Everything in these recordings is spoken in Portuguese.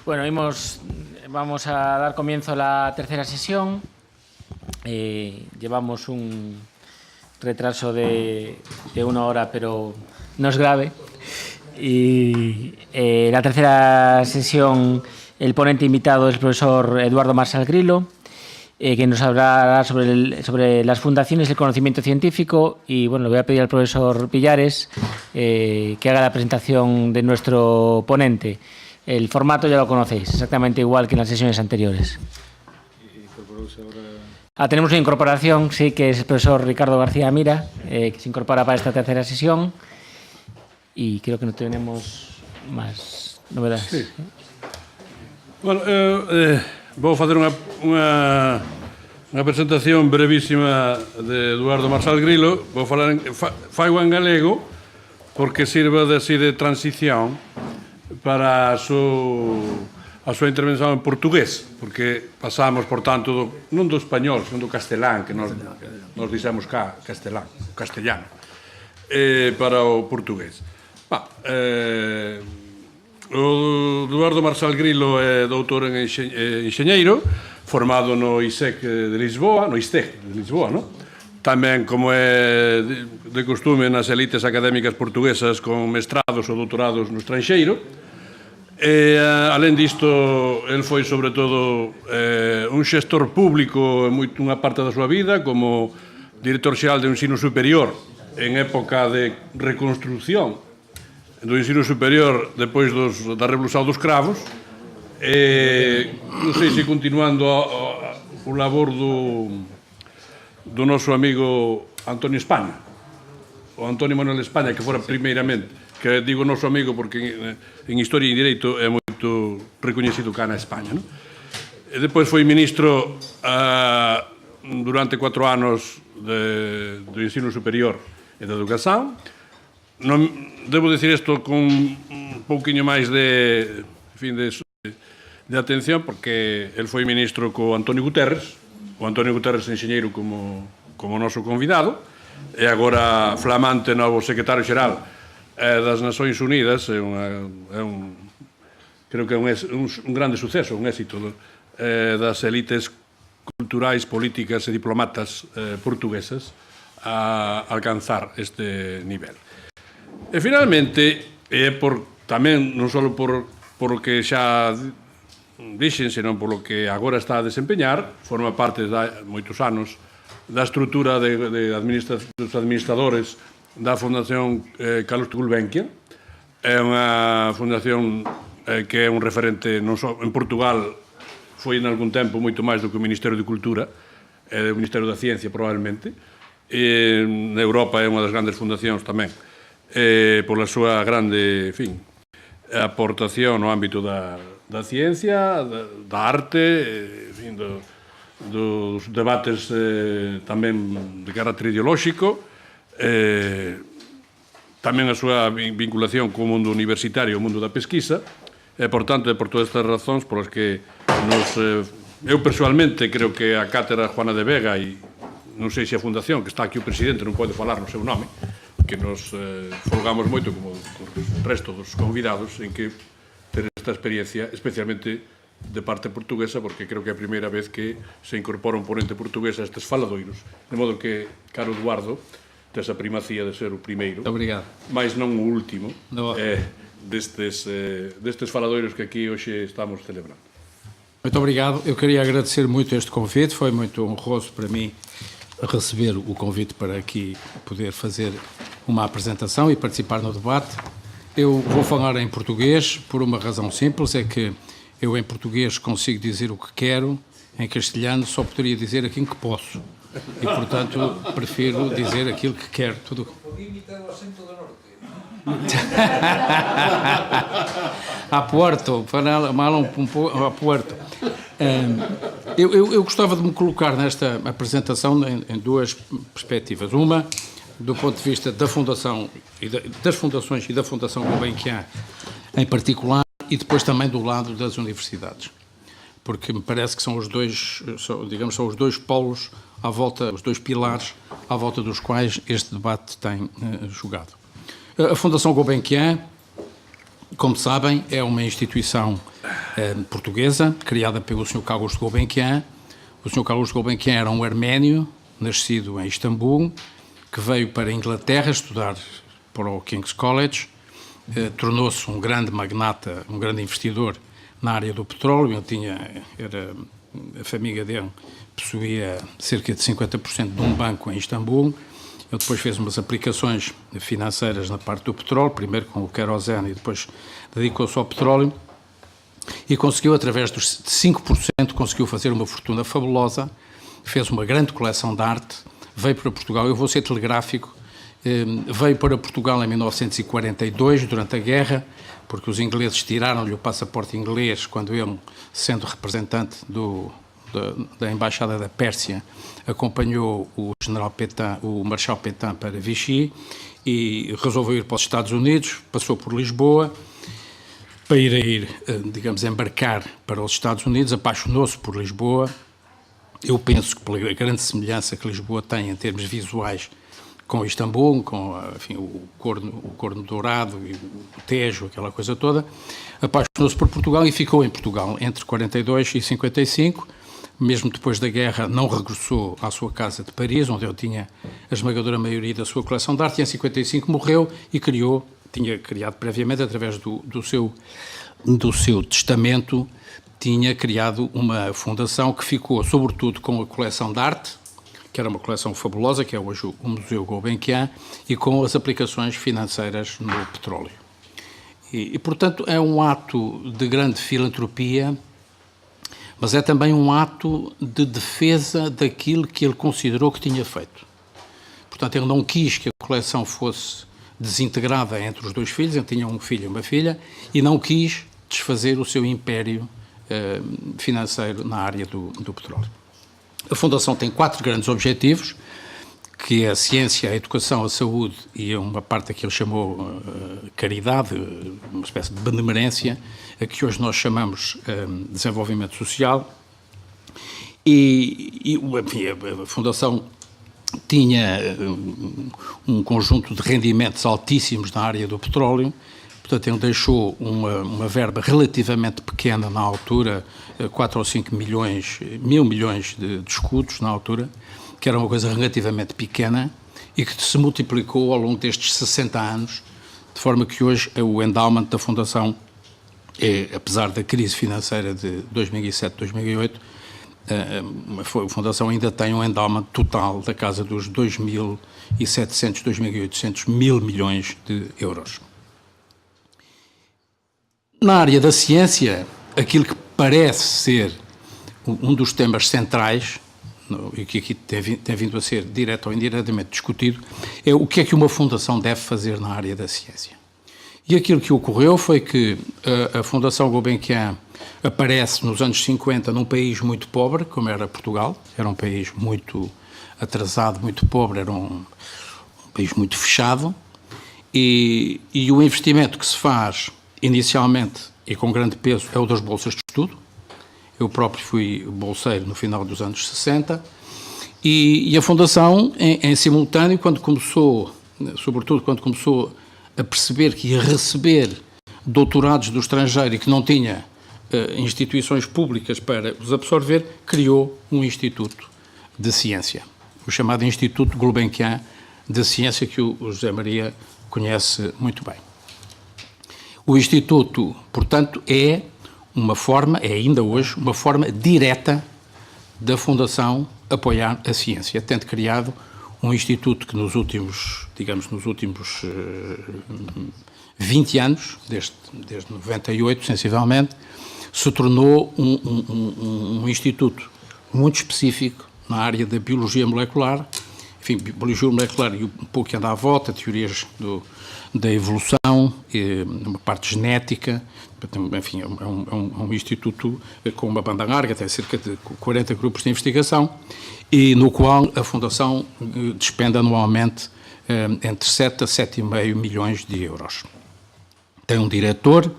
Bueno, vamos a dar comienzo a la tercera sesión. Llevamos un retraso de 1 hora, pero no es grave. Y la tercera sesión, el ponente invitado es el profesor Eduardo Marsal Grilo, que nos hablará sobre las fundaciones del conocimiento científico. Y bueno, le voy a pedir al profesor Pillares que haga la presentación de nuestro ponente. El formato ya lo conocéis, exactamente igual que en las sesiones anteriores. Tenemos una incorporación, sí, que es el profesor Ricardo García Mira, que se incorpora para esta tercera sesión. Y creo que no tenemos más novedades. Sí. Bueno, vou facer unha presentación brevísima de Eduardo Marsal Grilo. Vou falar faigo en galego porque sirva de transición para a súa intervención en portugués, porque pasamos, por tanto, non do español, senón do castelán, que nos dixemos cá, castellano, para o portugués. O Eduardo Marsal Grilo é doutor en enxeñeiro, formado no ISEC de Lisboa, non? Tamén, como é de costume nas elites académicas portuguesas, con mestrados ou doutorados no estranxeiro. Alén disto, el foi, sobre todo, un xestor público en unha parte da súa vida, como director xeral de ensino superior en época de reconstrucción do ensino superior depois da Revolución dos Cravos. Non sei se continuando o labor do noso amigo Antonio España, o Antonio Manuel España, que fora primeiramente, que digo noso amigo porque en Historia e Direito é moito recoñecido cá na España, non? E depois foi ministro durante 4 anos do ensino superior e da educación. Debo dicir isto con un pouquiño máis de atención, porque el foi ministro co Antonio Guterres, o Antonio Guterres enxeñeiro como noso convidado, e agora flamante novo secretario xeral das Nações Unidas. Creo que é un grande suceso, un éxito das elites culturais, políticas e diplomatas portuguesas a alcanzar este nivel. E finalmente, tamén non só por o que xa dixen, senón por o que agora está a desempeñar, forma parte moitos anos da estrutura dos administradores da Fundación Carlos Gulbenkian. É unha fundación que é un referente non só en Portugal, foi en algún tempo moito máis do que o Ministerio de Cultura, o Ministerio da Ciencia probablemente, e na Europa é unha das grandes fundacións tamén, pola súa grande, aportación no ámbito da ciencia, da arte, dos debates tamén de carácter ideolóxico, tamén a súa vinculación co mundo universitario, o mundo da pesquisa. E, por tanto, por todas estas razóns polas que eu personalmente creo que a cátedra Juana de Vega, e non sei se a fundación, que está aquí o presidente, non pode falar no seu nome, que nos folgamos moito como o resto dos convidados en que ter esta experiencia, especialmente de parte portuguesa, porque creo que é a primeira vez que se incorpora un ponente portugués a estes faladoiros, de modo que, caro Eduardo, tes a primacía de ser o primeiro, mais non o último, destes faladoiros que aquí hoxe estamos celebrando. Muito obrigado. Eu queria agradecer muito este convite, foi muito honroso para mim receber o convite para aqui poder fazer uma apresentação e participar no debate. Eu vou falar em português por uma razão simples, é que eu em português consigo dizer o que quero, em castelhano só poderia dizer aquilo que posso. E, portanto, prefiro dizer aquilo que quero. Podia imitar o acento do norte. A Puerto, a Puerto. Eu gostava de me colocar nesta apresentação em duas perspectivas. Uma, do ponto de vista da Fundação, das fundações e da Fundação Gulbenkian em particular, e depois também do lado das universidades. Porque me parece que são os dois, são os dois polos à volta, os dois pilares à volta dos quais este debate tem jogado. A Fundação Gulbenkian como sabem, é uma instituição portuguesa, criada pelo Sr. Carlos de Gulbenkian. O Sr. Carlos de Gulbenkian era um arménio, nascido em Istambul, que veio para a Inglaterra estudar para o King's College, tornou-se um grande magnata, um grande investidor na área do petróleo. A família dele possuía cerca de 50% de um banco em Istambul. Ele depois fez umas aplicações financeiras na parte do petróleo, primeiro com o querosene e depois dedicou-se ao petróleo, e conseguiu, através dos 5%, conseguiu fazer uma fortuna fabulosa, fez uma grande coleção de arte, veio para Portugal. Eu vou ser telegráfico. Veio para Portugal em 1942, durante a guerra, porque os ingleses tiraram-lhe o passaporte inglês quando ele, sendo representante da Embaixada da Pérsia, acompanhou o general Pétain, o Marechal Pétain, para Vichy, e resolveu ir para os Estados Unidos, passou por Lisboa, para digamos, embarcar para os Estados Unidos, apaixonou-se por Lisboa. Eu penso que pela grande semelhança que Lisboa tem em termos visuais com Istambul, com, enfim, o Corno Dourado e o Tejo, aquela coisa toda, apaixonou-se por Portugal e ficou em Portugal entre 42 e 55. Mesmo depois da guerra, não regressou à sua casa de Paris, onde ele tinha a esmagadora maioria da sua coleção de arte, e em 55 morreu e tinha criado previamente, através do seu testamento, tinha criado uma fundação que ficou, sobretudo, com a coleção de arte, que era uma coleção fabulosa, que é hoje o Museu Gulbenkian, e com as aplicações financeiras no petróleo. E, portanto, é um ato de grande filantropia, mas é também um ato de defesa daquilo que ele considerou que tinha feito. Portanto, ele não quis que a coleção fosse desintegrada entre os dois filhos, ele tinha um filho e uma filha, e não quis desfazer o seu império financeiro na área do petróleo. A Fundação tem 4 grandes objetivos, que é a ciência, a educação, a saúde e uma parte que ele chamou caridade, uma espécie de benemerência, a que hoje nós chamamos desenvolvimento social. Enfim, a Fundação tinha um conjunto de rendimentos altíssimos na área do petróleo. Portanto, ele deixou uma verba relativamente pequena na altura, 4 ou 5 milhões, mil milhões de escudos na altura, que era uma coisa relativamente pequena e que se multiplicou ao longo destes 60 anos, de forma que hoje o endowment da Fundação, apesar da crise financeira de 2007-2008, a Fundação ainda tem um endowment total da casa dos 2.700, 2.800 mil milhões de euros. Na área da ciência, aquilo que parece ser um dos temas centrais, e que aqui tem vindo a ser direto ou indiretamente discutido, é o que é que uma fundação deve fazer na área da ciência. E aquilo que ocorreu foi que a Fundação Gulbenkian aparece nos anos 50 num país muito pobre, como era Portugal. Era um país muito atrasado, muito pobre, era um país muito fechado, e o investimento que se faz inicialmente e com grande peso é o das bolsas de estudo. Eu próprio fui bolseiro no final dos anos 60, e a Fundação, em simultâneo, sobretudo quando começou a perceber que ia receber doutorados do estrangeiro e que não tinha instituições públicas para os absorver, criou um Instituto de Ciência, o chamado Instituto Gulbenkian de Ciência, que o José Maria conhece muito bem. O Instituto, portanto, é ainda hoje, uma forma direta da Fundação apoiar a ciência, tendo criado um instituto que nos últimos 20 anos, desde 98, sensivelmente, se tornou um instituto muito específico na área da biologia molecular, enfim, biologia molecular e um pouco que anda à volta, teorias da evolução, uma parte genética. Enfim, é um instituto com uma banda larga, tem cerca de 40 grupos de investigação, e no qual a Fundação despende anualmente entre 7 a 7,5 milhões de euros. Tem um diretor,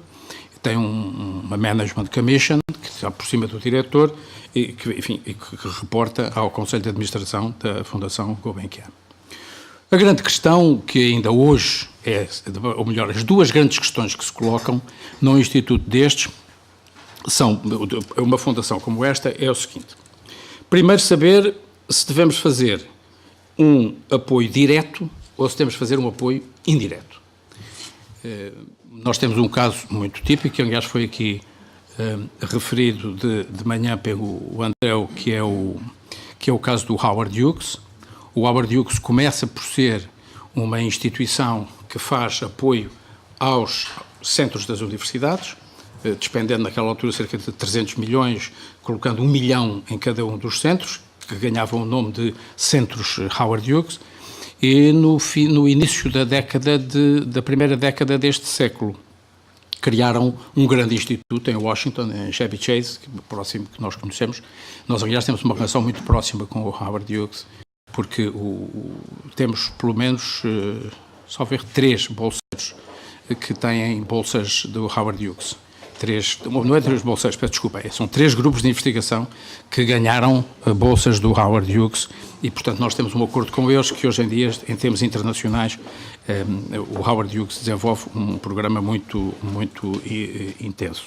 tem uma Management Commission, que está por cima do diretor, e que reporta ao Conselho de Administração da Fundação Gulbenkian. A grande questão que ainda hoje ou melhor, as duas grandes questões que se colocam num instituto destes são, uma fundação como esta, é o seguinte. Primeiro, saber se devemos fazer um apoio direto ou se temos de fazer um apoio indireto. Nós temos um caso muito típico, que aliás foi aqui referido de manhã pelo André, que é o caso do Howard Hughes. O Howard Hughes começa por ser uma instituição que faz apoio aos centros das universidades, despendendo naquela altura cerca de 300 milhões, colocando 1 milhão em cada um dos centros, que ganhavam o nome de Centros Howard Hughes, e no início da primeira década deste século, criaram um grande instituto em Washington, em Chevy Chase, próximo que nós conhecemos. Nós, aliás, temos uma relação muito próxima com o Howard Hughes, porque temos, pelo menos, só ver 3 bolseiros que têm bolsas do Howard Hughes. Não é 3 bolseiros, peço desculpa, são 3 grupos de investigação que ganharam bolsas do Howard Hughes e, portanto, nós temos um acordo com eles que, hoje em dia, em termos internacionais, o Howard Hughes desenvolve um programa muito intenso.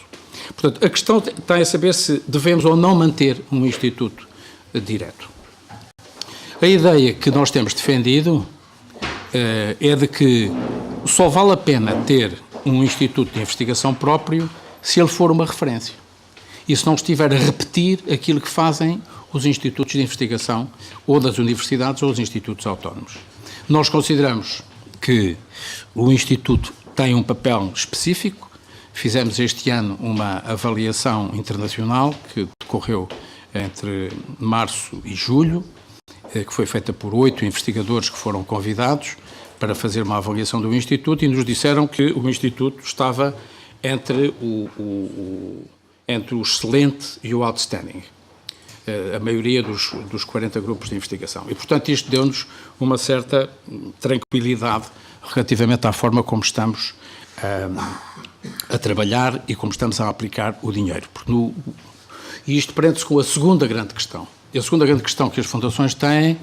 Portanto, a questão está a saber se devemos ou não manter um instituto direto. A ideia que nós temos defendido é de que só vale a pena ter um instituto de investigação próprio se ele for uma referência e se não estiver a repetir aquilo que fazem os institutos de investigação ou das universidades ou os institutos autónomos. Nós consideramos que o Instituto tem um papel específico. Fizemos este ano uma avaliação internacional que decorreu entre março e julho, que foi feita por 8 investigadores que foram convidados para fazer uma avaliação do Instituto e nos disseram que o Instituto estava entre o excelente e o outstanding, a maioria dos 40 grupos de investigação. E, portanto, isto deu-nos uma certa tranquilidade relativamente à forma como estamos a trabalhar e como estamos a aplicar o dinheiro. E isto prende-se com a segunda grande questão. E a segunda grande questão que as fundações têm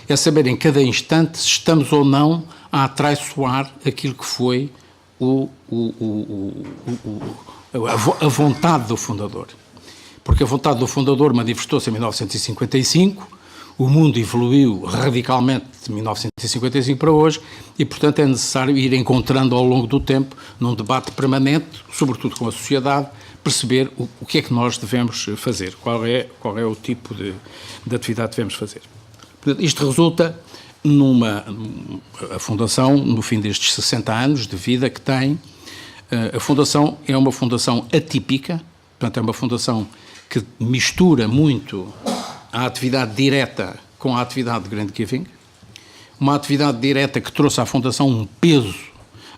é saber em cada instante se estamos ou não a atraiçoar aquilo que foi a vontade do fundador. Porque a vontade do fundador manifestou-se em 1955, o mundo evoluiu radicalmente de 1955 para hoje e, portanto, é necessário ir encontrando ao longo do tempo, num debate permanente, sobretudo com a sociedade, perceber o que é que nós devemos fazer, qual é o tipo de atividade que devemos fazer. Portanto, isto resulta a Fundação, no fim destes 60 anos de vida que tem, a Fundação é uma fundação atípica, portanto, é uma fundação que mistura muito a atividade direta com a atividade de grant giving, uma atividade direta que trouxe à Fundação um peso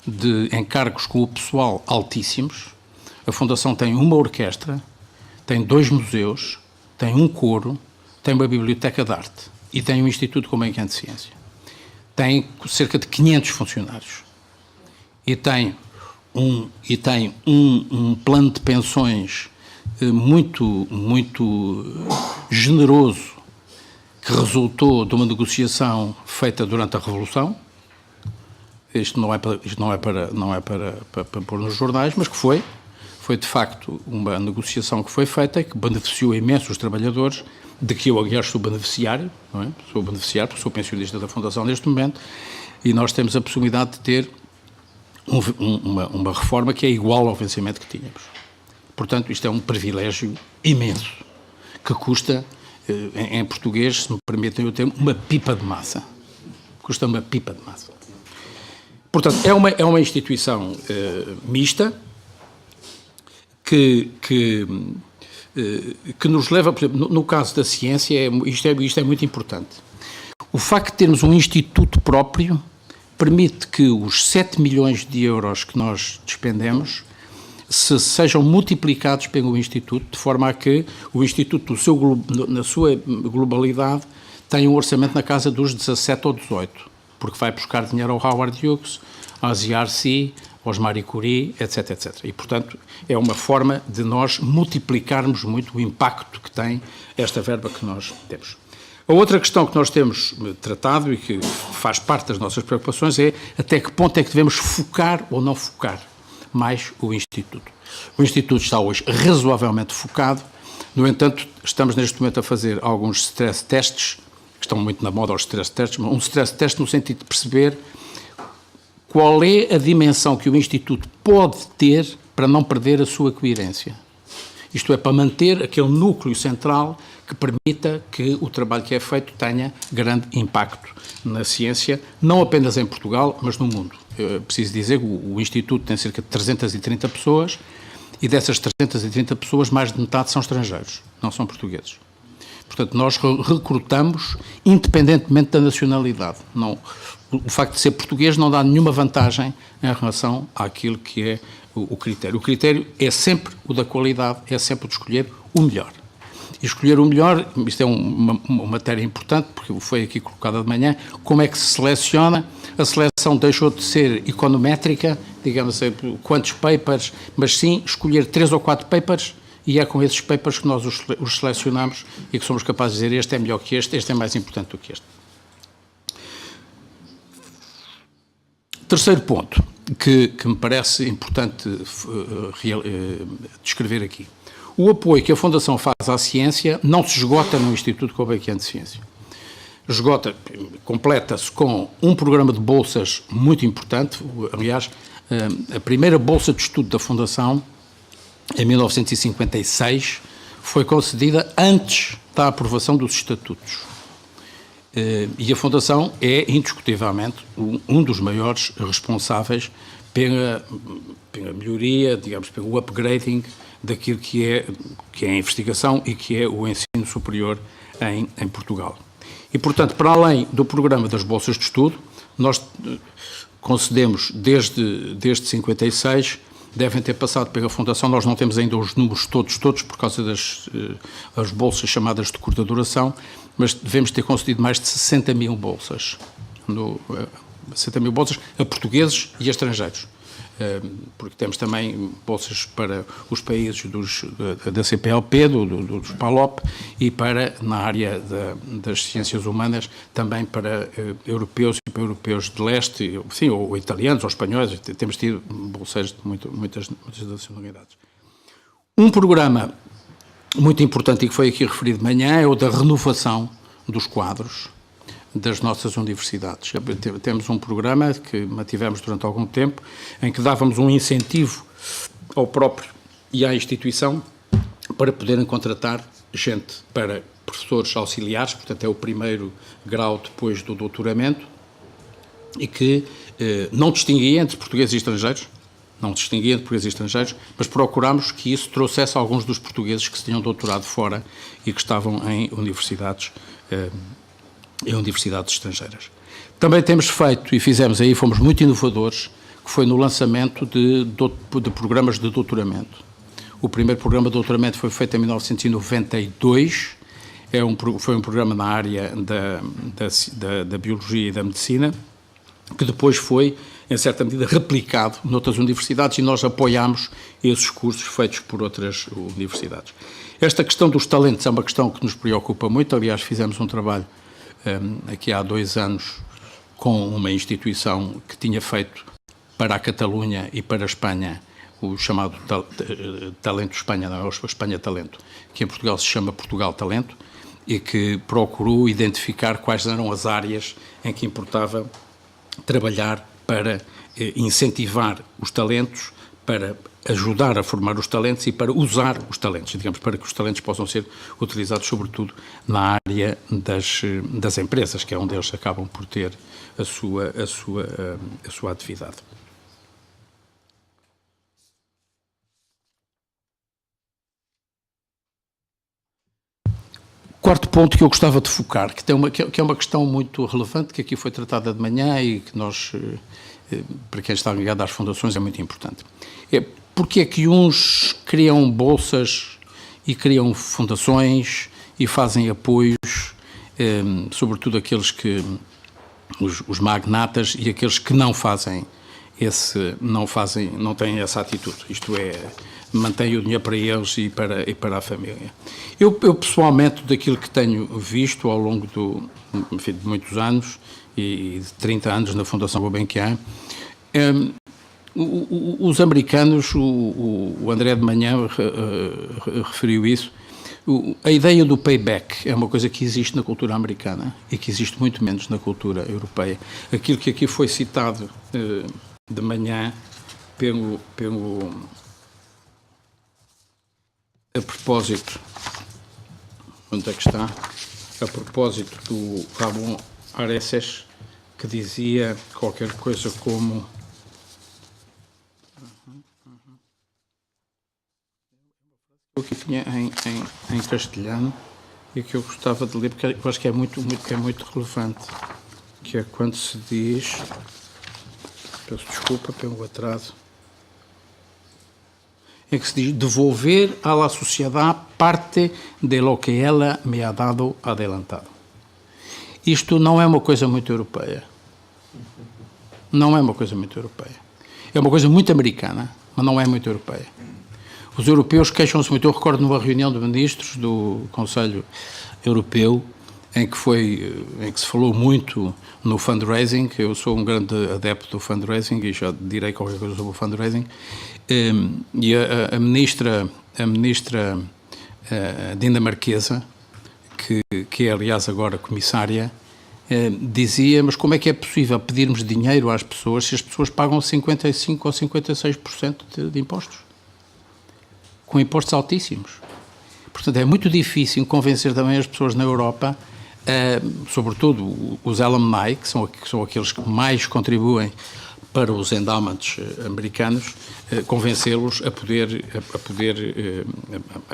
de encargos com o pessoal altíssimos. A Fundação tem uma orquestra, tem 2 museus, tem um coro, tem uma biblioteca de arte e tem um instituto com bem-quer de ciência. Tem cerca de 500 funcionários e tem um plano de pensões muito generoso que resultou de uma negociação feita durante a Revolução. Isto não é para pôr nos jornais, mas que foi de facto uma negociação que foi feita e que beneficiou imenso os trabalhadores, de que eu, aliás, sou beneficiário, não é? Sou beneficiário porque sou pensionista da Fundação neste momento, e nós temos a possibilidade de ter uma reforma que é igual ao vencimento que tínhamos. Portanto, isto é um privilégio imenso, que custa, em português, se me permitem o termo, uma pipa de massa. Custa uma pipa de massa. Portanto, é uma instituição mista que nos leva, por exemplo, no caso da ciência, isto é muito importante. O facto de termos um instituto próprio permite que os 7 milhões de euros que nós despendemos sejam multiplicados pelo Instituto, de forma a que o Instituto, na sua globalidade, tenha um orçamento na casa dos 17 ou 18, porque vai buscar dinheiro ao Howard Hughes, aos IRC, aos Marie Curie, etc, etc. E, portanto, é uma forma de nós multiplicarmos muito o impacto que tem esta verba que nós temos. A outra questão que nós temos tratado e que faz parte das nossas preocupações é até que ponto é que devemos focar ou não focar mais o Instituto. O Instituto está hoje razoavelmente focado, no entanto, estamos neste momento a fazer alguns stress tests, que estão muito na moda os stress tests, mas um stress test no sentido de perceber qual é a dimensão que o Instituto pode ter para não perder a sua coerência. Isto é, para manter aquele núcleo central que permita que o trabalho que é feito tenha grande impacto na ciência, não apenas em Portugal, mas no mundo. Eu preciso dizer que o Instituto tem cerca de 330 pessoas e dessas 330 pessoas, mais de metade são estrangeiros, não são portugueses. Portanto, nós recrutamos independentemente da nacionalidade. Não, o facto de ser português não dá nenhuma vantagem em relação àquilo que é o critério. O critério é sempre o da qualidade, é sempre o de escolher o melhor. E escolher o melhor, isto é uma matéria importante, porque foi aqui colocada de manhã, como é que se seleciona? A seleção deixou de ser econométrica, digamos assim, quantos papers, mas sim escolher 3 ou 4 papers, e é com esses papers que nós os selecionamos e que somos capazes de dizer este é melhor que este é mais importante do que este. Terceiro ponto, que me parece importante descrever aqui. O apoio que a Fundação faz à ciência não se esgota no Instituto Gulbenkian de Ciência. Completa-se com um programa de bolsas muito importante. Aliás, a primeira bolsa de estudo da Fundação, em 1956, foi concedida antes da aprovação dos estatutos. E a Fundação é, indiscutivelmente, um dos maiores responsáveis pela melhoria, digamos, pelo upgrading daquilo que é a investigação e que é o ensino superior em Portugal. E, portanto, para além do programa das bolsas de estudo, nós concedemos desde 56, devem ter passado pela Fundação, nós não temos ainda os números todos por causa das as bolsas chamadas de curta duração, mas devemos ter concedido mais de 60 mil bolsas, 60 mil bolsas a portugueses e a estrangeiros. Porque temos também bolsas para os países da CPLP, dos PALOP, e na área das ciências humanas, também para europeus e para europeus de leste, sim, ou italianos ou espanhóis, temos tido bolseiros de muitas nacionalidades. Um programa muito importante e que foi aqui referido de manhã é o da renovação dos quadros das nossas universidades. Temos um programa que mantivemos durante algum tempo, em que dávamos um incentivo ao próprio e à instituição para poderem contratar gente para professores auxiliares, portanto é o primeiro grau depois do doutoramento, e que não distinguia entre portugueses e estrangeiros, mas procurámos que isso trouxesse alguns dos portugueses que se tinham doutorado fora e que estavam em universidades estrangeiras. Também temos feito, e fizemos aí, fomos muito inovadores, que foi no lançamento de programas de doutoramento. O primeiro programa de doutoramento foi feito em 1992, foi um programa na área da biologia e da medicina, que depois foi, em certa medida, replicado noutras universidades e nós apoiámos esses cursos feitos por outras universidades. Esta questão dos talentos é uma questão que nos preocupa muito, aliás, fizemos um trabalho aqui há 2 anos com uma instituição que tinha feito para a Catalunha e para a Espanha o chamado Talento Espanha, não é? O Espanha Talento, que em Portugal se chama Portugal Talento, e que procurou identificar quais eram as áreas em que importava trabalhar para incentivar os talentos, para ajudar a formar os talentos e para usar os talentos, digamos, para que os talentos possam ser utilizados, sobretudo, na área das empresas, que é onde eles acabam por ter a sua atividade. Quarto ponto que eu gostava de focar, que é uma questão muito relevante, que aqui foi tratada de manhã e que nós, para quem está ligado às fundações, é muito importante. É porque é que uns criam bolsas e criam fundações e fazem apoios, sobretudo aqueles que, os magnatas e aqueles que não fazem não têm essa atitude. Isto é, mantêm o dinheiro para eles e para a família. Eu pessoalmente, daquilo que tenho visto ao longo de muitos anos e de 30 anos na Fundação Gulbenkian, os americanos, o André de manhã referiu isso, a ideia do payback é uma coisa que existe na cultura americana e que existe muito menos na cultura europeia. Aquilo que aqui foi citado de manhã a propósito, onde é que está? A propósito do Ramon Areces, que dizia qualquer coisa como... O que tinha em castelhano e que eu gostava de ler, porque eu acho que é muito relevante, que é quando se diz... Peço desculpa pelo atraso. É que se diz devolver a la sociedade parte de lo que ela me ha dado adelantado. Isto não é uma coisa muito europeia. Não é uma coisa muito europeia. É uma coisa muito americana, mas não é muito europeia. Os europeus queixam-se muito. Eu recordo numa reunião de ministros do Conselho Europeu em que se falou muito no fundraising. Eu sou um grande adepto do fundraising e já direi qualquer coisa sobre o fundraising. E a ministra dinamarquesa, que é aliás agora comissária, dizia, mas como é que é possível pedirmos dinheiro às pessoas se as pessoas pagam 55% ou 56% de impostos? Com impostos altíssimos. Portanto, é muito difícil convencer também as pessoas na Europa, sobretudo os alumni, que são aqueles que mais contribuem para os endowments americanos, convencê-los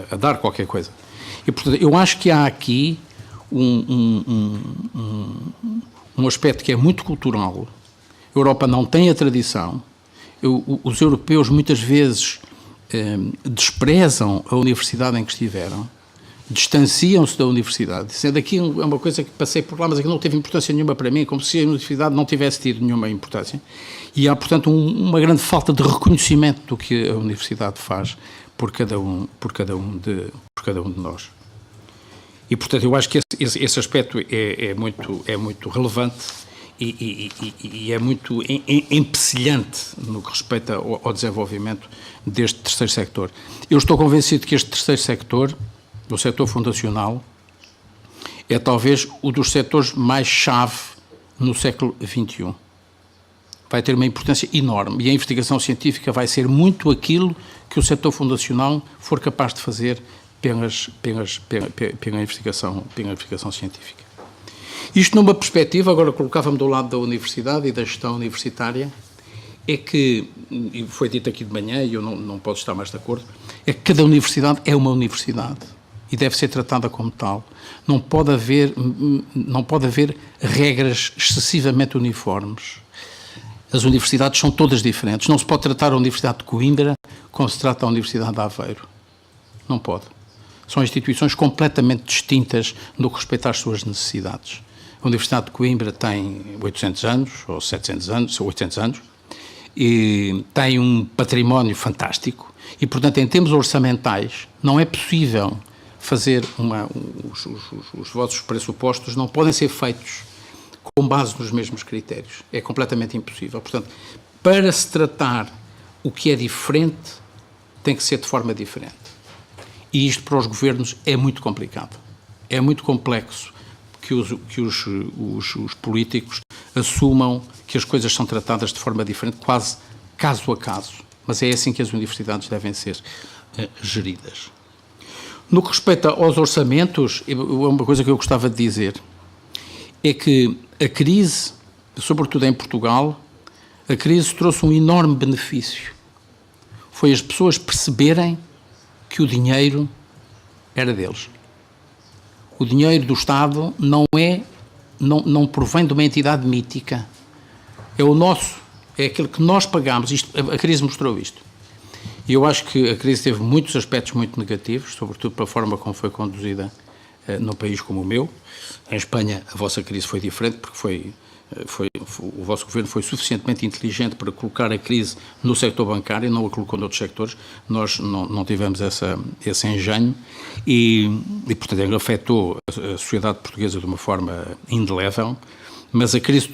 a dar qualquer coisa. E, portanto, eu acho que há aqui um aspecto que é muito cultural. A Europa não tem a tradição. Os europeus muitas vezes desprezam a universidade em que estiveram, distanciam-se da universidade, dizendo aqui é uma coisa que passei por lá, mas aqui não teve importância nenhuma para mim, como se a universidade não tivesse tido nenhuma importância. E há, portanto, uma grande falta de reconhecimento do que a universidade faz por cada um de nós. E, portanto, eu acho que esse aspecto é muito relevante e é muito empecilhante no que respeita ao desenvolvimento deste terceiro sector. Eu estou convencido que este terceiro sector, o setor fundacional, é talvez um dos setores mais chave no século XXI. Vai ter uma importância enorme e a investigação científica vai ser muito aquilo que o setor fundacional for capaz de fazer pela investigação científica. Isto numa perspectiva, agora colocava-me do lado da universidade e da gestão universitária, é que, e foi dito aqui de manhã e eu não posso estar mais de acordo, é que cada universidade é uma universidade e deve ser tratada como tal. Não pode haver regras excessivamente uniformes. As universidades são todas diferentes. Não se pode tratar a Universidade de Coimbra como se trata a Universidade de Aveiro. Não pode. São instituições completamente distintas no que respeita às suas necessidades. A Universidade de Coimbra tem 800 anos, ou 700 anos, ou 800 anos, e tem um património fantástico e, portanto, em termos orçamentais, não é possível fazer os vossos pressupostos não podem ser feitos com base nos mesmos critérios. É completamente impossível. Portanto, para se tratar o que é diferente, tem que ser de forma diferente. E isto para os governos é muito complicado. É muito complexo que os políticos assumam que as coisas são tratadas de forma diferente, quase caso a caso. Mas é assim que as universidades devem ser geridas. No que respeita aos orçamentos, uma coisa que eu gostava de dizer é que a crise, sobretudo em Portugal, a crise trouxe um enorme benefício. Foi as pessoas perceberem que o dinheiro era deles. O dinheiro do Estado não provém de uma entidade mítica. É o nosso, é aquilo que nós pagamos. A crise mostrou isto. E eu acho que a crise teve muitos aspectos muito negativos, sobretudo pela forma como foi conduzida num país como o meu. Em Espanha, a vossa crise foi diferente, porque foi o vosso governo foi suficientemente inteligente para colocar a crise no sector bancário e não a colocou noutros sectores. Nós não tivemos esse engenho e, portanto, ele afetou a sociedade portuguesa de uma forma indelével, mas a crise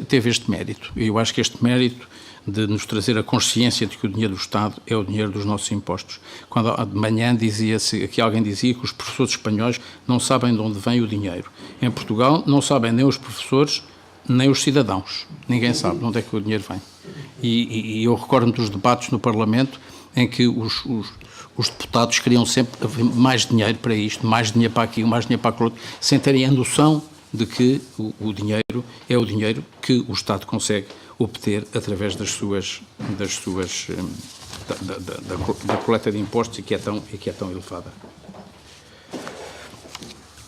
teve este mérito. E eu acho que este mérito de nos trazer a consciência de que o dinheiro do Estado é o dinheiro dos nossos impostos. Quando de manhã alguém dizia que os professores espanhóis não sabem de onde vem o dinheiro. Em Portugal não sabem nem os professores, nem os cidadãos. Ninguém sabe de onde é que o dinheiro vem. E eu recordo-me dos debates no Parlamento em que os deputados queriam sempre mais dinheiro para isto, mais dinheiro para aqui, mais dinheiro para aquilo outro, sem terem a noção de que o dinheiro é o dinheiro que o Estado consegue obter através da coleta de impostos e que é tão elevada.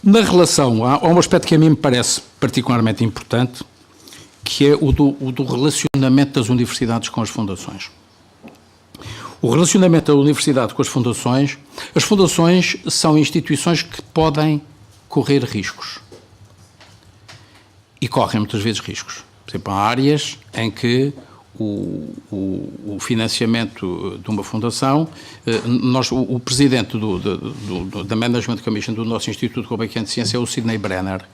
Na relação, há um aspecto que a mim me parece particularmente importante, que é o do relacionamento das universidades com as fundações. O relacionamento da universidade com as fundações são instituições que podem correr riscos. E correm muitas vezes riscos. Por exemplo, há áreas em que o financiamento de uma fundação, o presidente da Management Commission do nosso Instituto Gulbenkian de Ciência é o Sidney Brenner,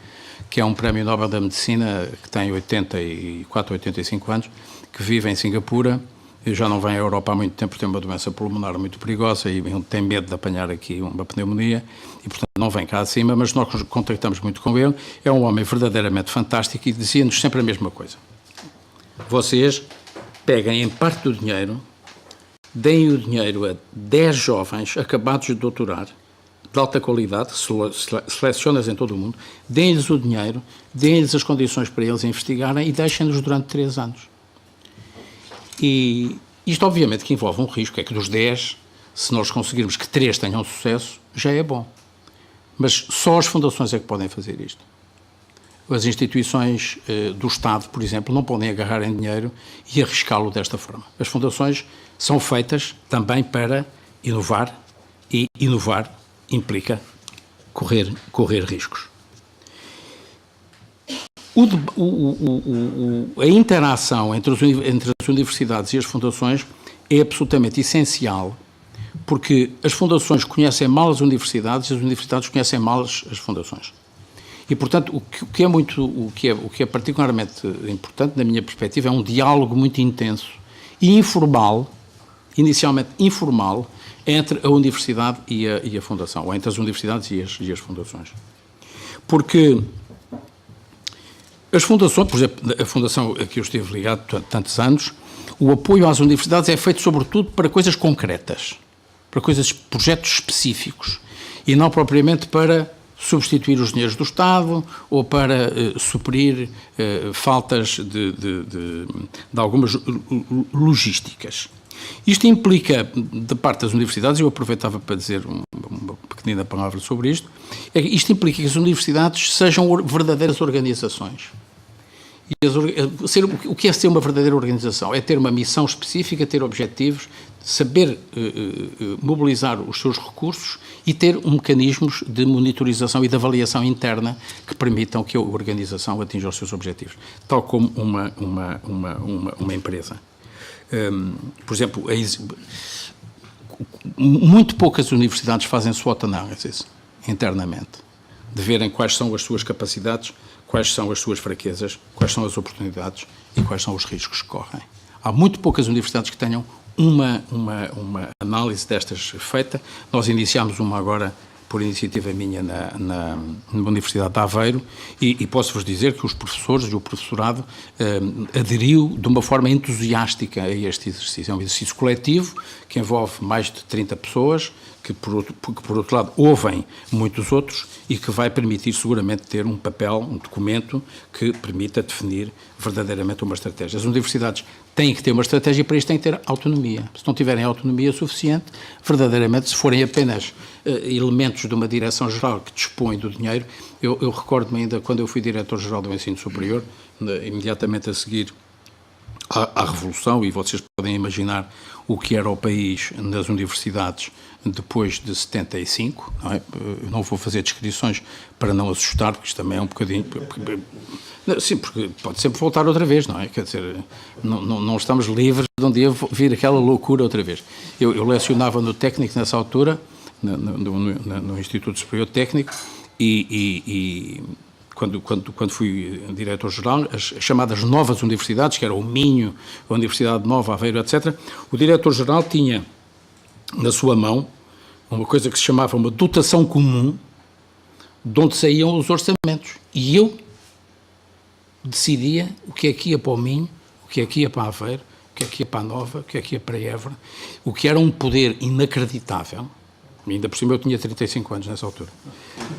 que é um prémio Nobel da Medicina, que tem 84, 85 anos, que vive em Singapura, já não vem à Europa há muito tempo, tem uma doença pulmonar muito perigosa e tem medo de apanhar aqui uma pneumonia e, portanto, não vem cá acima, mas nós contactamos muito com ele. É um homem verdadeiramente fantástico e dizia-nos sempre a mesma coisa. Vocês peguem em parte do dinheiro, deem o dinheiro a 10 jovens acabados de doutorar, de alta qualidade, selecionas em todo o mundo, deem-lhes o dinheiro, deem-lhes as condições para eles investigarem e deixem-nos durante 3 anos. E isto, obviamente, que envolve um risco, é que dos 10, se nós conseguirmos que 3 tenham sucesso, já é bom. Mas só as fundações é que podem fazer isto. As instituições do Estado, por exemplo, não podem agarrar em dinheiro e arriscá-lo desta forma. As fundações são feitas também para inovar, e inovar implica correr riscos. A interação entre as universidades e as fundações é absolutamente essencial, porque as fundações conhecem mal as universidades e as universidades conhecem mal as fundações. E, portanto, o que é particularmente importante, na minha perspectiva, é um diálogo muito intenso e informal, inicialmente informal, entre a universidade e a fundação, ou entre as universidades e as fundações. Porque as fundações, por exemplo, a fundação a que eu estive ligado há tantos anos, o apoio às universidades é feito sobretudo para coisas concretas, para projetos específicos, e não propriamente para substituir os dinheiros do Estado ou para suprir faltas de algumas logísticas. Isto implica, da parte das universidades, eu aproveitava para dizer uma pequenina palavra sobre isto, isto implica que as universidades sejam verdadeiras organizações. O que é ser uma verdadeira organização? É ter uma missão específica, ter objetivos, saber mobilizar os seus recursos e ter mecanismos de monitorização e de avaliação interna que permitam que a organização atinja os seus objetivos, tal como uma empresa. Por exemplo, muito poucas universidades fazem SWOT análises internamente, de verem quais são as suas capacidades, quais são as suas fraquezas, quais são as oportunidades e quais são os riscos que correm. Há muito poucas universidades que tenham uma análise destas feita. Nós iniciámos uma agora por iniciativa minha na Universidade de Aveiro e posso-vos dizer que os professores e o professorado aderiu de uma forma entusiástica a este exercício. É um exercício coletivo que envolve mais de 30 pessoas, que por outro lado ouvem muitos outros e que vai permitir seguramente ter um papel, um documento que permita definir verdadeiramente uma estratégia. As universidades têm que ter uma estratégia e para isso têm que ter autonomia. Se não tiverem autonomia suficiente, verdadeiramente, se forem apenas elementos de uma direção-geral que dispõe do dinheiro, eu recordo-me ainda quando eu fui diretor-geral do ensino superior, imediatamente a seguir à Revolução, e vocês podem imaginar o que era o país nas universidades depois de 75, não é? Eu não vou fazer descrições para não assustar, porque isto também é um bocadinho... Sim, porque pode sempre voltar outra vez, não é? Quer dizer, não estamos livres de um dia vir aquela loucura outra vez. Eu lecionava no técnico nessa altura, no Instituto Superior Técnico, e quando fui diretor-geral, as chamadas novas universidades, que era o Minho, a Universidade Nova, Aveiro, etc., o diretor-geral tinha na sua mão uma coisa que se chamava uma dotação comum, de onde saíam os orçamentos. E eu decidia o que é que ia para o Minho, o que é que ia para Aveiro, o que é que ia para a Nova, o que é que ia para Évora, o que era um poder inacreditável. Ainda por cima eu tinha 35 anos nessa altura.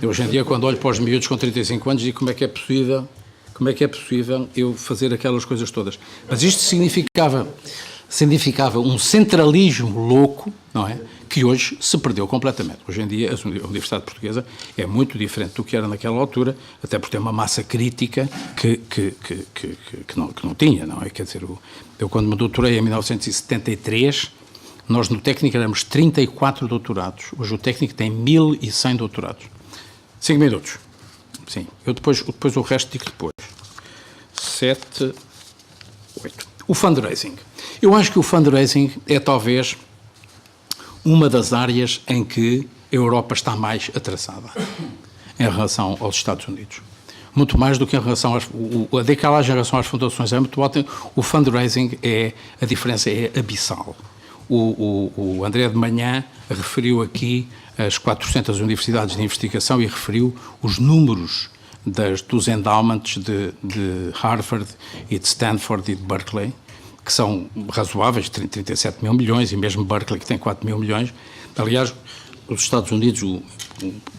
Eu, hoje em dia, quando olho para os miúdos com 35 anos, digo como é que é possível eu fazer aquelas coisas todas. Mas isto significava um centralismo louco, não é? Que hoje se perdeu completamente. Hoje em dia a Universidade Portuguesa é muito diferente do que era naquela altura, até porque tem uma massa crítica que não tinha, não é? Quer dizer, eu quando me doutorei em 1973, nós no técnico éramos 34 doutorados. Hoje o técnico tem 1.100 doutorados. 5 minutos. Sim. Eu depois o resto digo depois. 7, 8. O fundraising. Eu acho que o fundraising é talvez uma das áreas em que a Europa está mais atrasada em relação aos Estados Unidos. Muito mais do que em relação a decalagem em relação às fundações é muito alta. O fundraising a diferença é abissal. O André de manhã referiu aqui as 400 universidades de investigação e referiu os números dos endowments de Harvard e de Stanford e de Berkeley, que são razoáveis, 37 mil milhões, e mesmo Berkeley, que tem 4 mil milhões. Aliás, os Estados Unidos,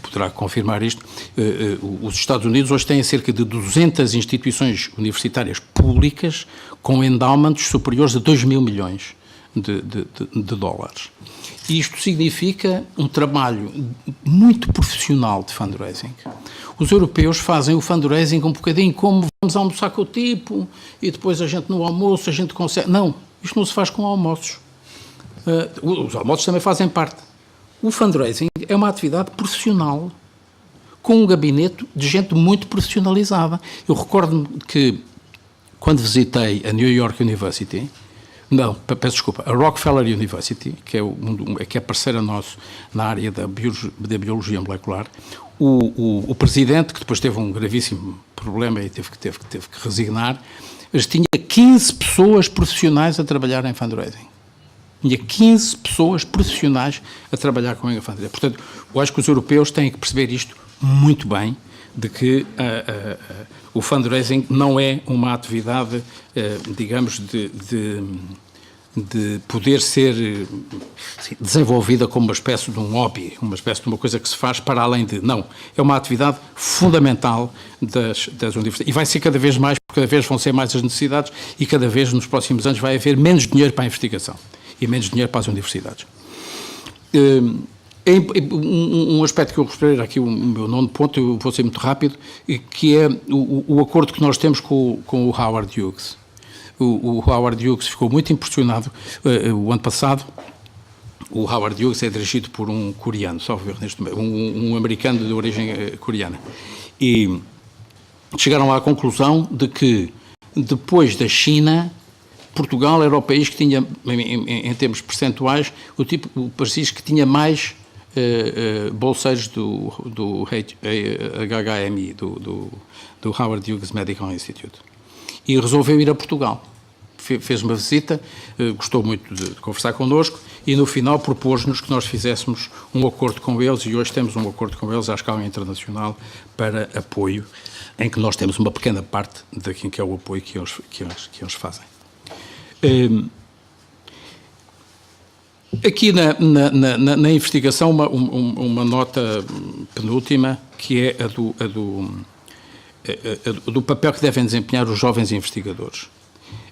poderá confirmar isto, os Estados Unidos hoje têm cerca de 200 instituições universitárias públicas com endowments superiores a 2 mil milhões de dólares. E isto significa um trabalho muito profissional de fundraising. Os europeus fazem o fundraising um bocadinho como vamos almoçar com o tipo e depois a gente no almoço, a gente consegue... Não, isto não se faz com almoços. Os almoços também fazem parte. O fundraising é uma atividade profissional com um gabinete de gente muito profissionalizada. Eu recordo-me que quando visitei a New York University... Não, peço desculpa, a Rockefeller University, que é parceira nosso na área da biologia molecular, o presidente, que depois teve um gravíssimo problema e teve que resignar, tinha 15 pessoas profissionais a trabalhar em fundraising. Tinha 15 pessoas profissionais a trabalhar com a fundraising. Portanto, eu acho que os europeus têm que perceber isto muito bem, de que o fundraising não é uma atividade, digamos, de poder ser desenvolvida como uma espécie de um hobby, uma espécie de uma coisa que se faz para além de... Não, é uma atividade fundamental das universidades. E vai ser cada vez mais, porque cada vez vão ser mais as necessidades e cada vez nos próximos anos vai haver menos dinheiro para a investigação e menos dinheiro para as universidades. Um aspecto que eu referi aqui, o meu nono ponto, eu vou ser muito rápido, que é o acordo que nós temos com o Howard Hughes. O Howard Hughes ficou muito impressionado o ano passado. O Howard Hughes é dirigido por um coreano, só ver neste momento, um americano de origem coreana. E chegaram à conclusão de que, depois da China, Portugal era o país que tinha, em termos percentuais, o país que tinha mais bolseiros do HHMI, do Howard Hughes Medical Institute. E resolveu ir a Portugal. Fez uma visita, gostou muito de conversar connosco e no final propôs-nos que nós fizéssemos um acordo com eles e hoje temos um acordo com eles à escala internacional para apoio, em que nós temos uma pequena parte daquilo que é o apoio que eles fazem. Aqui na investigação, uma nota penúltima, que é a do papel que devem desempenhar os jovens investigadores.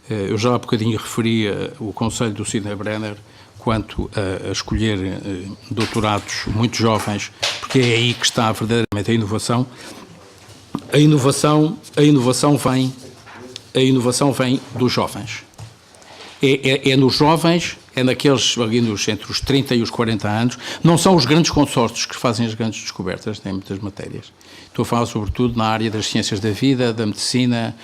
Eu já há bocadinho referi o conselho do Sidney Brenner quanto a escolher doutorados muito jovens, porque é aí que está verdadeiramente a inovação. A inovação vem dos jovens. É nos jovens, é naqueles ali entre os 30 e os 40 anos. Não são os grandes consórcios que fazem as grandes descobertas em muitas matérias. Estou a falar sobretudo na área das ciências da vida, da medicina,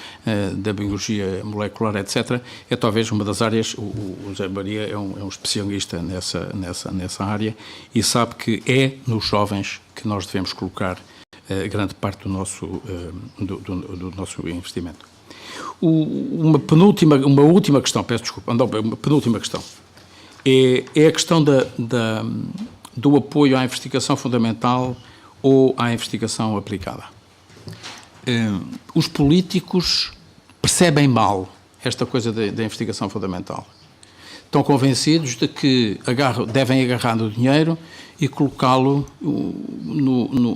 da biologia molecular, etc. É talvez uma das áreas, o José Maria é um especialista nessa área e sabe que é nos jovens que nós devemos colocar grande parte do nosso investimento. Uma última questão, peço desculpa, não, uma penúltima questão, é a questão do apoio à investigação fundamental ou à investigação aplicada. Os políticos percebem mal esta coisa da investigação fundamental. Estão convencidos de que devem agarrar no dinheiro e colocá-lo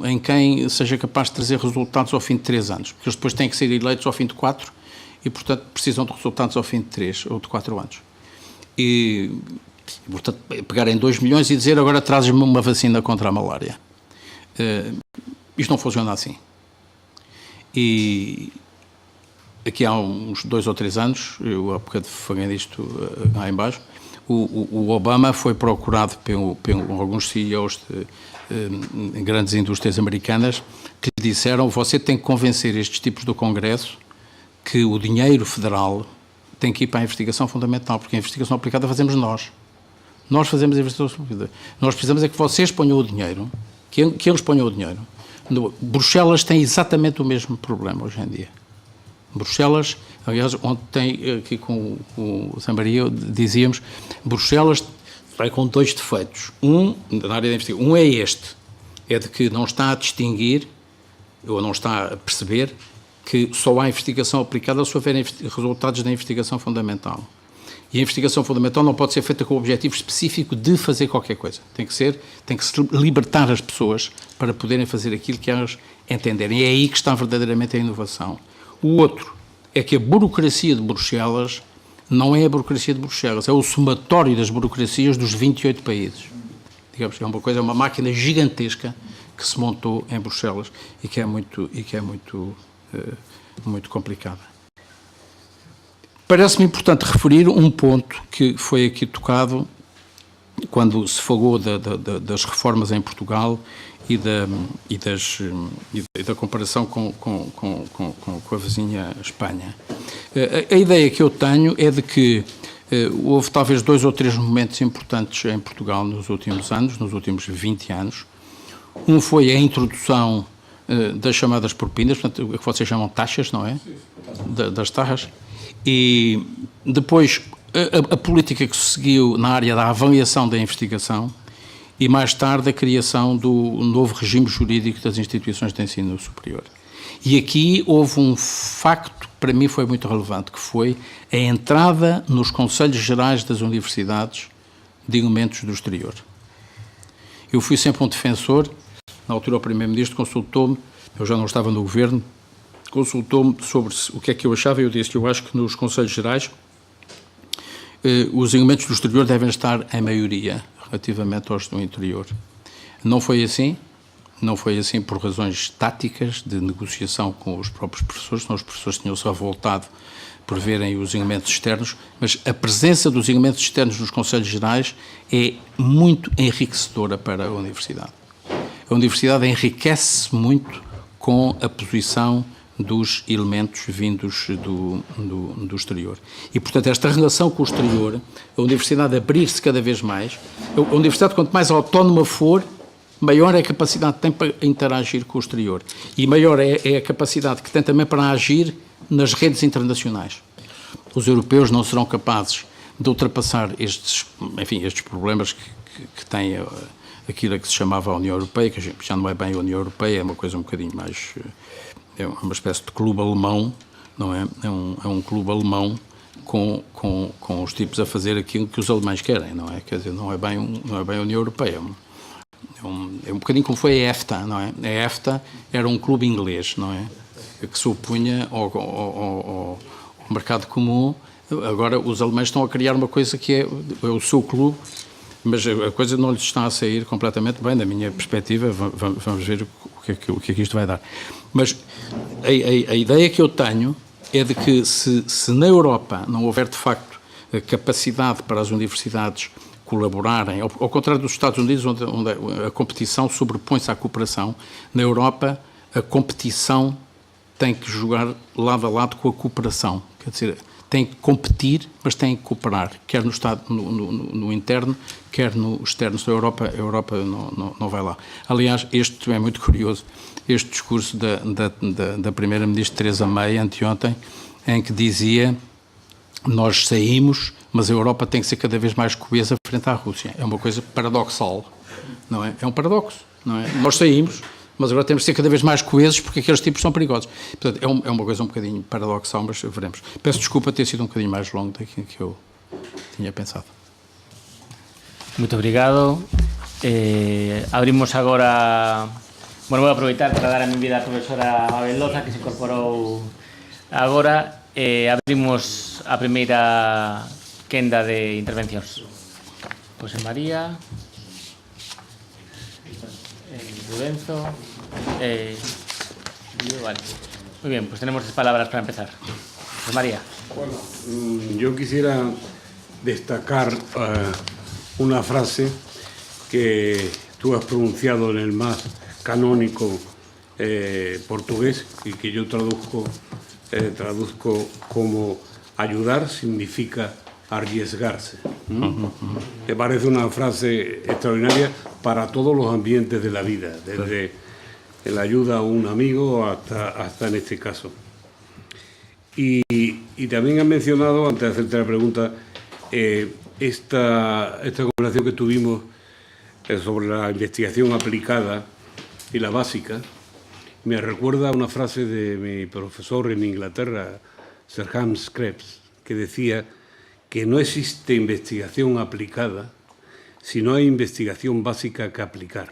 em quem seja capaz de trazer resultados ao fim de 3 anos, porque eles depois têm que ser eleitos ao fim de 4 e, portanto, precisam de resultados ao fim de 3 ou de 4 anos. E, portanto, pegarem 2 milhões e dizer agora trazes-me uma vacina contra a malária. Isto não funciona assim. E aqui há uns 2 ou 3 anos, eu há bocado falei disto lá embaixo, o Obama foi procurado por alguns CEOs de grandes indústrias americanas que lhe disseram: você tem que convencer estes tipos do Congresso que o dinheiro federal tem que ir para a investigação fundamental, porque a investigação aplicada fazemos nós. Nós fazemos a investigação aplicada. Nós precisamos é que vocês ponham o dinheiro, que eles ponham o dinheiro. Bruxelas tem exatamente o mesmo problema hoje em dia. Bruxelas, aliás, ontem aqui com o Zé Maria dizíamos, Bruxelas vai com 2 defeitos. Na área da investigação, é este, é de que não está a distinguir, ou não está a perceber, que só há investigação aplicada se houver resultados da investigação fundamental. E a investigação fundamental não pode ser feita com o objetivo específico de fazer qualquer coisa. Tem que se libertar as pessoas para poderem fazer aquilo que elas entenderem. E é aí que está verdadeiramente a inovação. O outro é que a burocracia de Bruxelas não é a burocracia de Bruxelas, é o somatório das burocracias dos 28 países. Digamos, é uma máquina gigantesca que se montou em Bruxelas e que é muito complicada. Parece-me importante referir um ponto que foi aqui tocado quando se falou das reformas em Portugal e da comparação com a vizinha Espanha. A ideia que eu tenho é de que houve talvez 2 ou 3 momentos importantes em Portugal nos últimos anos, nos últimos 20 anos. Um foi a introdução das chamadas propinas, portanto, o que vocês chamam taxas, não é? Das taxas. E depois a política que se seguiu na área da avaliação da investigação e mais tarde a criação do novo regime jurídico das instituições de ensino superior. E aqui houve um facto que para mim foi muito relevante, que foi a entrada nos conselhos gerais das universidades de elementos do exterior. Eu fui sempre um defensor, na altura o Primeiro-Ministro consultou-me, eu já não estava no Governo, consultou-me sobre o que é que eu achava e eu disse que eu acho que nos Conselhos Gerais os elementos do exterior devem estar em maioria relativamente aos do interior. Não foi assim por razões táticas de negociação com os próprios professores, senão os professores tinham-se revoltado por verem os elementos externos, mas a presença dos elementos externos nos Conselhos Gerais é muito enriquecedora para a Universidade. A Universidade enriquece muito com a posição dos elementos vindos do exterior. E, portanto, esta relação com o exterior, a Universidade abrir-se cada vez mais, a Universidade, quanto mais autónoma for, maior é a capacidade que tem para interagir com o exterior. E maior é a capacidade que tem também para agir nas redes internacionais. Os europeus não serão capazes de ultrapassar estes problemas que têm aquilo que se chamava a União Europeia, que já não é bem a União Europeia, é uma coisa um bocadinho mais... É uma espécie de clube alemão, não é? É um clube alemão com os tipos a fazer aquilo que os alemães querem, não é? Quer dizer, não é bem a União Europeia. É um bocadinho como foi a EFTA, não é? A EFTA era um clube inglês, não é? Que se opunha ao mercado comum. Agora os alemães estão a criar uma coisa que é o seu clube, mas a coisa não lhes está a sair completamente bem, da minha perspectiva. Vamos ver o que é que isto vai dar. Mas a ideia que eu tenho é de que se na Europa não houver, de facto, capacidade para as universidades colaborarem, ao contrário dos Estados Unidos, onde a competição sobrepõe-se à cooperação. Na Europa, a competição tem que jogar lado a lado com a cooperação. Quer dizer, tem que competir, mas tem que cooperar, quer no Estado, no interno, quer no externo. A Europa não vai lá. Aliás, este é muito curioso, este discurso da Primeira-Ministra Theresa May, anteontem, em que dizia: nós saímos, mas a Europa tem que ser cada vez mais coesa frente à Rússia. É uma coisa paradoxal, não é? É um paradoxo, não é? Nós saímos, mas agora temos que ser cada vez mais coesos porque aqueles tipos são perigosos. Portanto, é uma coisa um bocadinho paradoxal, mas veremos. Peço desculpa ter sido um bocadinho mais longo daquilo que eu tinha pensado. Muito obrigado. Abrimos agora... Bueno, vou aproveitar para dar a benvida á profesora Mabel Loza, que se incorporou agora. Abrimos a primeira quenda de intervencións. José María, Lorenzo, vale. Muy bien, pues tenemos 3 palabras para empezar. José María. Bueno, yo quisiera destacar una frase que tú has pronunciado en el más canónico portugués y que yo traduzco como ayudar significa arriesgarse. Me parece una frase extraordinaria para todos los ambientes de la vida, desde la ayuda a un amigo hasta en este caso. Y también han mencionado, antes de hacerte la pregunta, esta conversación que tuvimos sobre la investigación aplicada y la básica. Me recuerda una frase de mi profesor en Inglaterra, Sir Hans Krebs, que decía que no existe investigación aplicada si no hay investigación básica que aplicar.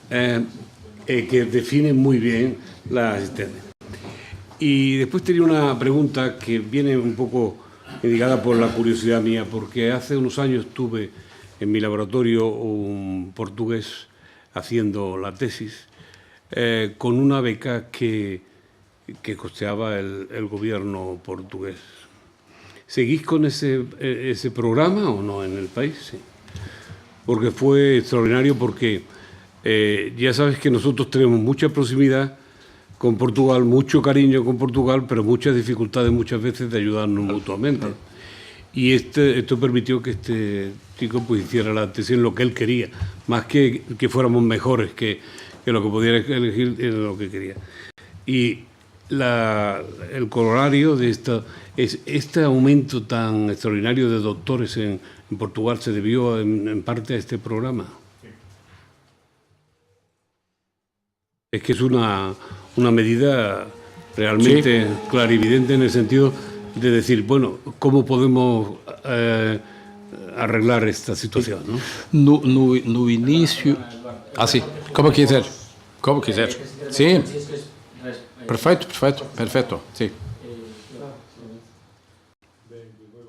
Que define muy bien la asistencia. Y después tenía una pregunta que viene un poco indicada por la curiosidad mía, porque hace unos años tuve en mi laboratorio un portugués haciendo la tesis con una beca que costeaba el gobierno portugués. ¿Seguís con ese programa o no en el país? Sí. Porque fue extraordinario, porque ya sabes que nosotros tenemos mucha proximidad con Portugal, mucho cariño con Portugal, pero muchas dificultades muchas veces de ayudarnos mutuamente. Y esto permitió que este chico pues hiciera la tesis en lo que él quería, más que fuéramos mejores que lo que pudiera elegir en lo que quería. Y el corolario de este aumento tan extraordinario de doctores en Portugal se debió en parte a este programa. Es que es una medida realmente clarividente en el sentido de decir, bueno, ¿cómo podemos arreglar esta situación? ¿No? No início... sim, como quiser. Como quiser. Sim. Perfeito. Sim.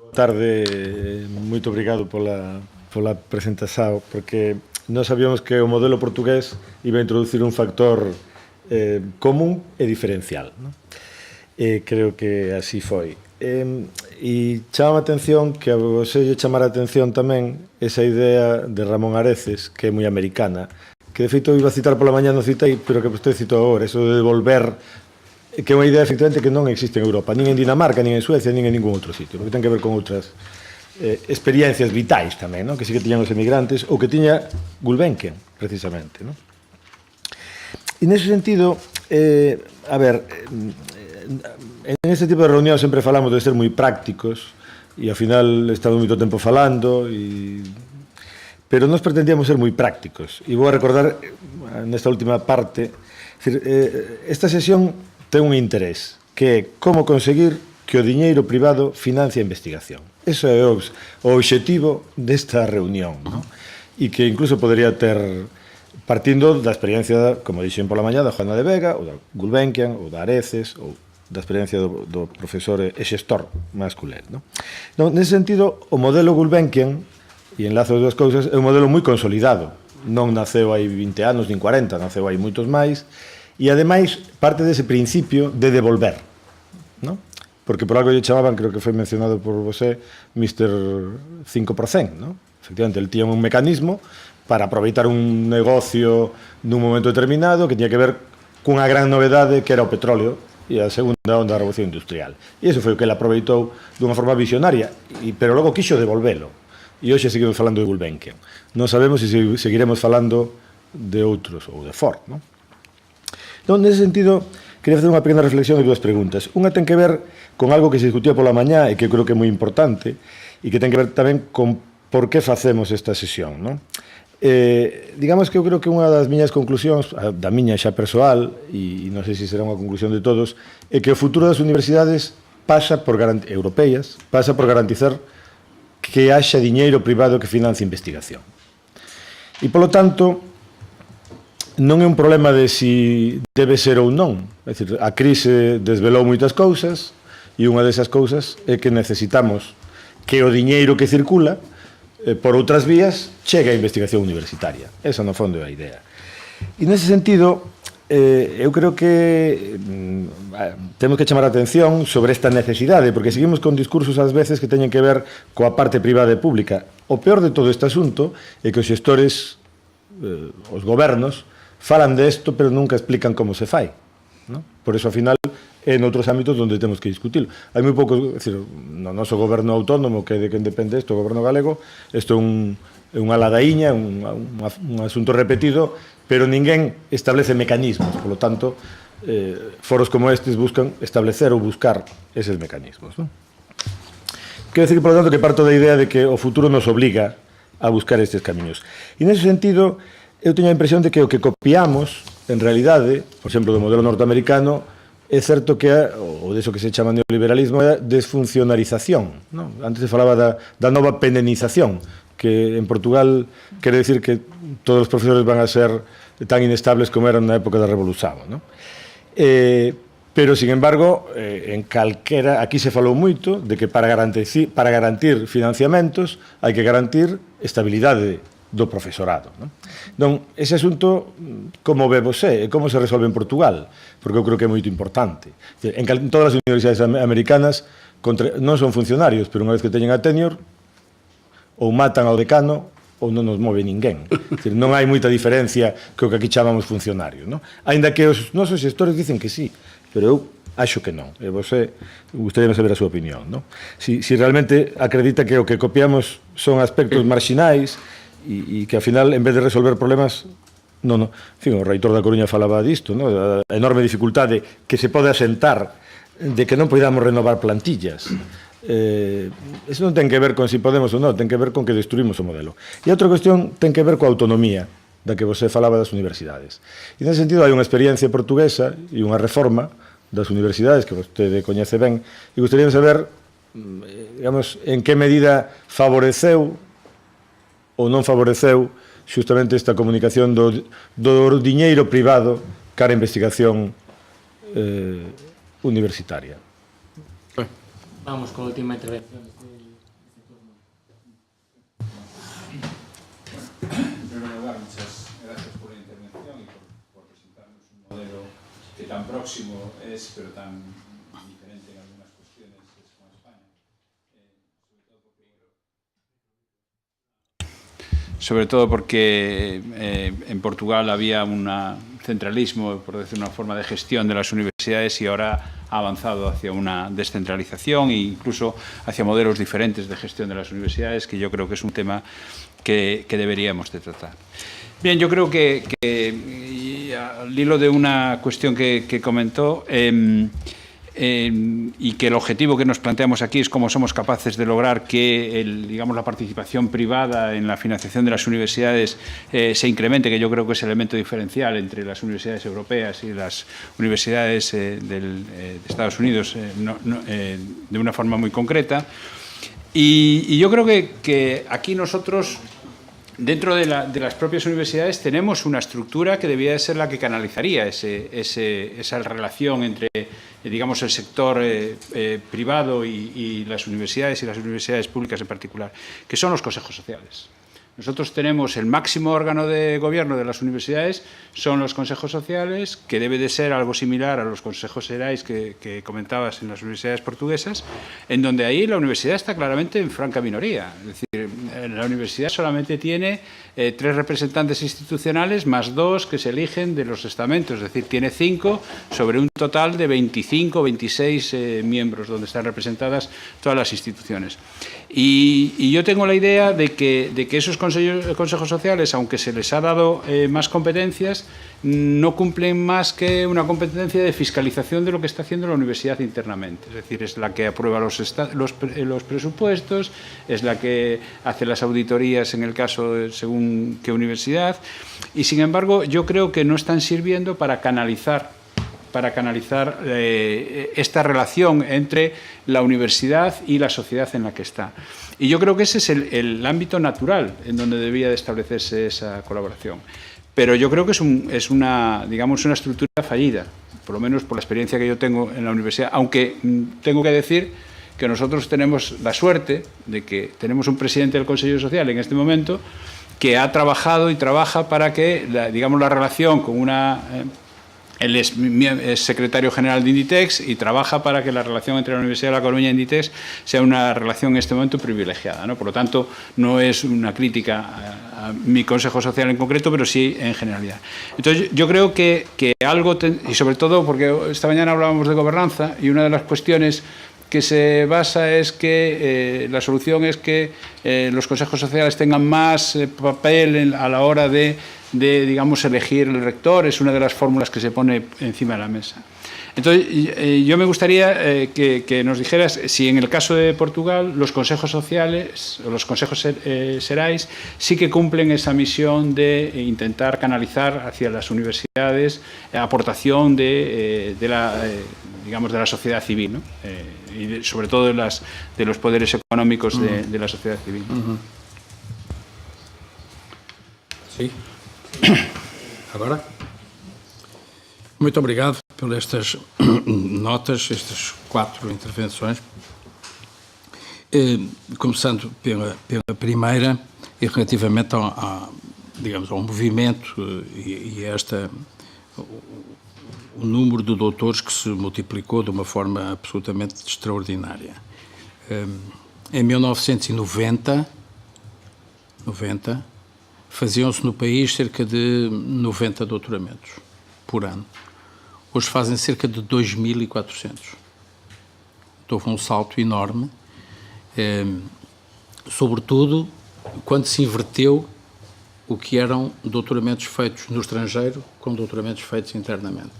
Boa tarde, moito obrigado pola presentación, porque nós sabíamos que o modelo portugués iba a introducir un factor común e diferencial, non? Creo que así foi. E chama a atención que a você lle chamara a atención tamén esa idea de Ramón Areces, que é moi americana, que de feito iba a citar pola mañá, non citei, pero que vostede citou agora, eso de devolver, que é unha idea efectivamente que non existe en Europa, nin en Dinamarca, nin en Suecia, nin en ningún outro sitio, porque ten que ver con outras experiencias vitais tamén, non? Que sí que tiñan os emigrantes, ou que tiña Gulbenkian, precisamente, non? E nese sentido, a ver, en este tipo de reunións sempre falamos de ser moi prácticos, e ao final estamos moito tempo falando, pero nós pretendíamos ser moi prácticos. E vou a recordar, nesta última parte, esta sesión ten un interés, que é como conseguir que o diñeiro privado financie a investigación. Ese é o obxectivo desta reunión, non? E que incluso podría ter, partindo da experiencia, como dixen pola mañá, da Juana de Vega, ou da Gulbenkian, ou da Areces, ou da experiencia do profesor e xestor Masculet, non? Nese sentido, o modelo Gulbenkian, e enlazo as dúas cousas, é un modelo moi consolidado. Non naceu hai 20 anos, nin 40, naceu hai moitos máis, e ademais parte dese principio de devolver, non? porque por algo lle chamaban, creo que foi mencionado por você, Mr. 5%, ¿no? Efectivamente, el tiña un mecanismo para aproveitar un negocio nun momento determinado que tiña que ver cunha gran novedade que era o petróleo e a segunda onda da revolución industrial. E iso foi o que ele aproveitou dunha forma visionaria, pero logo quixo devolvelo. E hoxe seguimos falando de Gulbenkian. Non sabemos se seguiremos falando de outros, ou de Ford, ¿no? Entón, nese sentido, quería facer unha pequena reflexión e dúas preguntas. Unha ten que ver con algo que se discutía pola mañá e que eu creo que é moi importante e que ten que ver tamén con por que facemos esta sesión, ¿no? Digamos que eu creo que unha das miñas conclusións, da miña xa persoal, e non sei se será unha conclusión de todos, é que o futuro das universidades pasa por europeas, pasa por garantizar que haxa diñeiro privado que finance investigación. E, polo tanto, non é un problema de si debe ser ou non. É dicir, a crise desvelou moitas cousas e unha desas cousas é que necesitamos que o diñeiro que circula por outras vías chegue á investigación universitaria. Esa, no fondo, é a idea. E, nese sentido, eu creo que temos que chamar a atención sobre esta necesidade, porque seguimos con discursos ás veces que teñen que ver coa parte privada e pública. O peor de todo este asunto é que os xestores, os gobernos, falan desto, pero nunca explican como se fai, ¿no? Por eso, ao final, é noutros ámbitos onde temos que discutirlo. Hai moi pouco, é dicir, no noso goberno autónomo, que de quen depende isto, o goberno galego, isto é unha ladaíña, un asunto repetido, pero ninguén establece mecanismos, polo tanto, foros como estes buscan establecer ou buscar eses mecanismos, ¿no? Quero dicir, polo tanto, que parto da idea de que o futuro nos obliga a buscar estes camiños. E nese sentido, eu teño a impresión de que o que copiamos, en realidade, por exemplo, do modelo norteamericano, é certo que o deso que se chama neoliberalismo é a desfuncionalización, ¿no? Antes se falaba da nova penenización, que en Portugal quere decir que todos os profesores van a ser tan inestables como eran na época da Revolución, ¿no? Pero, sin embargo, en calquera, aquí se falou moito de que para garantir financiamentos hai que garantir estabilidade do profesorado, ¿no? Entón, ese asunto, como ve você, e como se resolve en Portugal, porque eu creo que é moito importante. En todas as universidades americanas non son funcionarios, pero unha vez que teñen a tenure, ou matan ao decano ou non nos move ninguén. Non hai moita diferencia que o que aquí chamamos funcionarios, ¿no? Ainda que os nosos xestores dicen que sí, pero eu acho que non. E você, gustaría saber a súa opinión, ¿no? Si realmente acredita que o que copiamos son aspectos marxinais e que, ao final, en vez de resolver problemas, non. En fin, o reitor da Coruña falaba disto, ¿no? A enorme dificultade que se pode asentar de que non podamos renovar plantillas. Eso non ten que ver con si podemos ou non, ten que ver con que destruímos o modelo. E a outra cuestión ten que ver coa autonomía da que você falaba das universidades. E nese sentido hai unha experiencia portuguesa e unha reforma das universidades que vostede coñece ben, e gostaría de saber, digamos, en que medida favoreceu ou non favoreceu xustamente esta comunicación do diñeiro privado cara a investigación universitaria. Vamos con la última intervención. En primer lugar, muchas gracias por la intervención y por presentarnos un modelo que tan próximo es, pero tan diferente en algunas cuestiones es como España. Sobre todo porque en Portugal había un centralismo, por decir una forma, de gestión de las universidades y ahora ha avanzado hacia una descentralización e incluso hacia modelos diferentes de gestión de las universidades, que yo creo que es un tema que deberíamos de tratar. Bien, yo creo que al hilo de una cuestión que comentó, y que el objetivo que nos planteamos aquí es cómo somos capaces de lograr que digamos, la participación privada en la financiación de las universidades se incremente, que yo creo que es el elemento diferencial entre las universidades europeas y las universidades de Estados Unidos de una forma muy concreta. Y yo creo que aquí nosotros, dentro de las propias universidades, tenemos una estructura que debía de ser la que canalizaría esa relación entre, digamos, el sector privado y las universidades públicas en particular, que son los consejos sociales. Nosotros tenemos el máximo órgano de gobierno de las universidades, son los consejos sociales, que debe de ser algo similar a los consejos SERAIS que comentabas en las universidades portuguesas, en donde ahí la universidad está claramente en franca minoría. Es decir, la universidad solamente tiene 3 representantes institucionales más 2 que se eligen de los estamentos, es decir, tiene 5 sobre un total de 25 o 26 miembros donde están representadas todas las instituciones. Y yo tengo la idea de que esos consejos sociales, aunque se les ha dado más competencias, no cumplen más que una competencia de fiscalización de lo que está haciendo la universidad internamente. Es decir, es la que aprueba los presupuestos, es la que hace las auditorías en el caso de según qué universidad, y sin embargo yo creo que no están sirviendo para canalizar esta relación entre la universidad y la sociedad en la que está. Y yo creo que ese es el ámbito natural en donde debía de establecerse esa colaboración. Pero yo creo que es una estructura fallida, por lo menos por la experiencia que yo tengo en la universidad, aunque tengo que decir que nosotros tenemos la suerte de que tenemos un presidente del Consejo Social en este momento que ha trabajado y trabaja para que la relación con él es secretario general de Inditex y trabaja para que la relación entre la Universidad de La Coruña y Inditex sea una relación en este momento privilegiada, ¿no? Por lo tanto, no es una crítica a mi Consejo Social en concreto, pero sí en generalidad. Entonces, yo creo que algo, y sobre todo porque esta mañana hablábamos de gobernanza y una de las cuestiones que se basa es que la solución es que los consejos sociales tengan más papel a la hora de elegir el rector, es una de las fórmulas que se pone encima de la mesa. Entonces, yo me gustaría que nos dijeras si en el caso de Portugal los consejos sociales o los consejos SERAIS sí que cumplen esa misión de intentar canalizar hacia las universidades aportación de la sociedad civil, ¿no? Y sobre todo de los poderes económicos de la sociedad civil. Sí. Agora? Muito obrigado por estas notas, estas 4 intervenções. Começando pela primeira, e relativamente ao movimento e o número de doutores que se multiplicou de uma forma absolutamente extraordinária. Em 1990, faziam-se no país cerca de 90 doutoramentos por ano. Hoje fazem cerca de 2.400. Houve um salto enorme, sobretudo quando se inverteu o que eram doutoramentos feitos no estrangeiro com doutoramentos feitos internamente.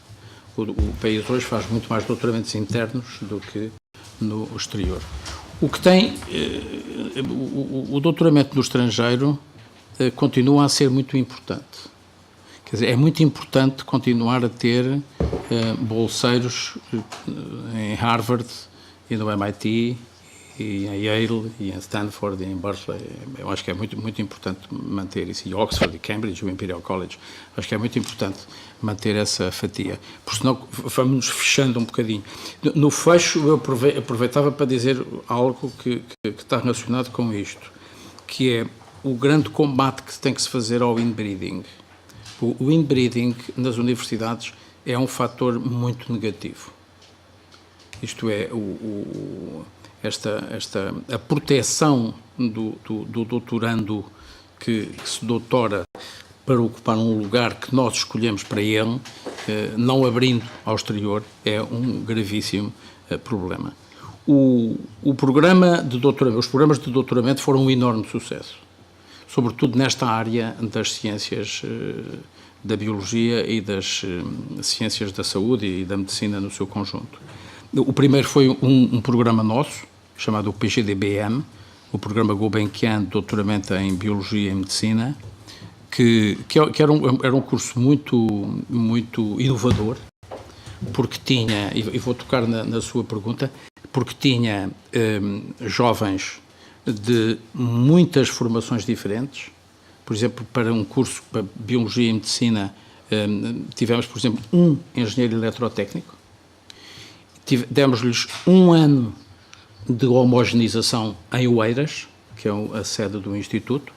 O país hoje faz muito mais doutoramentos internos do que no exterior. O que tem, o doutoramento no estrangeiro continua a ser muito importante. Quer dizer, é muito importante continuar a ter bolseiros em Harvard e no MIT e em Yale e em Stanford e em Berkeley. Eu acho que é muito, muito importante manter isso. E Oxford e Cambridge, o Imperial College. Acho que é muito importante manter essa fatia. Porque senão vamos nos fechando um bocadinho. No fecho, eu aproveitava para dizer algo que está relacionado com isto, que é o grande combate que tem que se fazer ao inbreeding. O inbreeding nas universidades é um fator muito negativo. Isto é, a proteção do doutorando que se doutora para ocupar um lugar que nós escolhemos para ele, não abrindo ao exterior, é um gravíssimo problema. O programa de doutoramento, os programas de doutoramento foram um enorme sucesso, sobretudo nesta área das ciências da biologia e das ciências da saúde e da medicina no seu conjunto. O primeiro foi um programa nosso, chamado PGDBM, o Programa Gulbenkian de Doutoramento em Biologia e Medicina, que era um curso muito inovador, porque tinha, e vou tocar na sua pergunta, porque tinha jovens de muitas formações diferentes. Por exemplo, para um curso para Biologia e Medicina, tivemos, por exemplo, um engenheiro eletrotécnico, demos-lhes um ano de homogeneização em Oeiras, que é a sede do Instituto,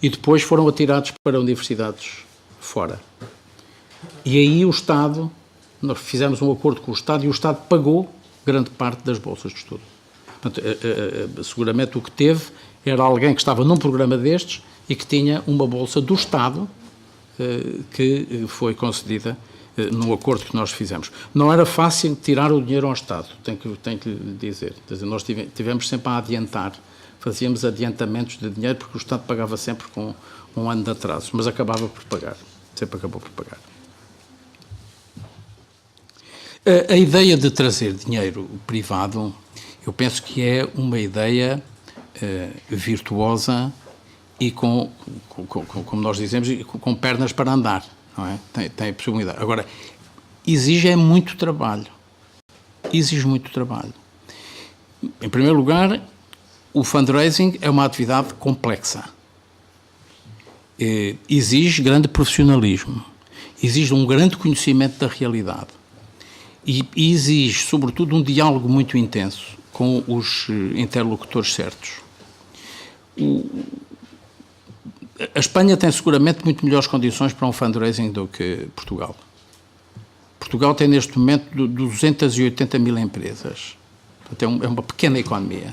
e depois foram atirados para universidades fora. E aí o Estado, nós fizemos um acordo com o Estado e o Estado pagou grande parte das bolsas de estudo. Portanto, seguramente o que teve era alguém que estava num programa destes e que tinha uma bolsa do Estado que foi concedida num acordo que nós fizemos. Não era fácil tirar o dinheiro ao Estado, tenho que lhe dizer. Quer dizer, nós tivemos sempre a adiantar, fazíamos adiantamentos de dinheiro porque o Estado pagava sempre com um ano de atraso, mas acabava por pagar, sempre acabou por pagar. A ideia de trazer dinheiro privado, eu penso que é uma ideia virtuosa e como nós dizemos, com pernas para andar, não é? Tem a possibilidade. Agora, exige muito trabalho. Exige muito trabalho. Em primeiro lugar, o fundraising é uma atividade complexa. Exige grande profissionalismo. Exige um grande conhecimento da realidade. E exige, sobretudo, um diálogo muito intenso com os interlocutores certos. A Espanha tem seguramente muito melhores condições para um fundraising do que Portugal. Portugal tem neste momento 280 mil empresas. Portanto, é uma pequena economia.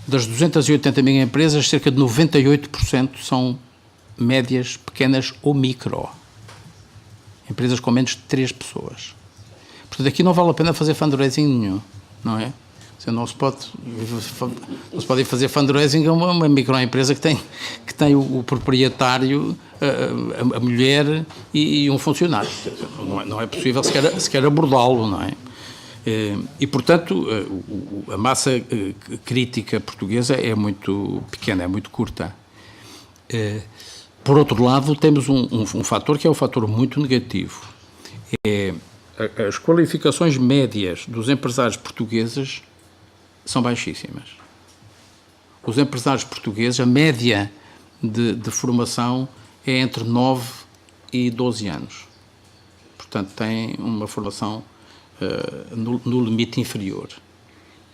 Das 280 mil empresas, cerca de 98% são médias, pequenas ou micro. Empresas com menos de 3 pessoas. Portanto, aqui não vale a pena fazer fundraising nenhum, não é? Não se pode fazer fundraising a uma microempresa que tem o proprietário, a mulher e um funcionário. Não é possível sequer abordá-lo, não é? E, portanto, a massa crítica portuguesa é muito pequena, é muito curta. Por outro lado, temos um fator que é um fator muito negativo. As qualificações médias dos empresários portugueses são baixíssimas. Os empresários portugueses, a média de formação é entre 9 e 12 anos. Portanto, têm uma formação no limite inferior.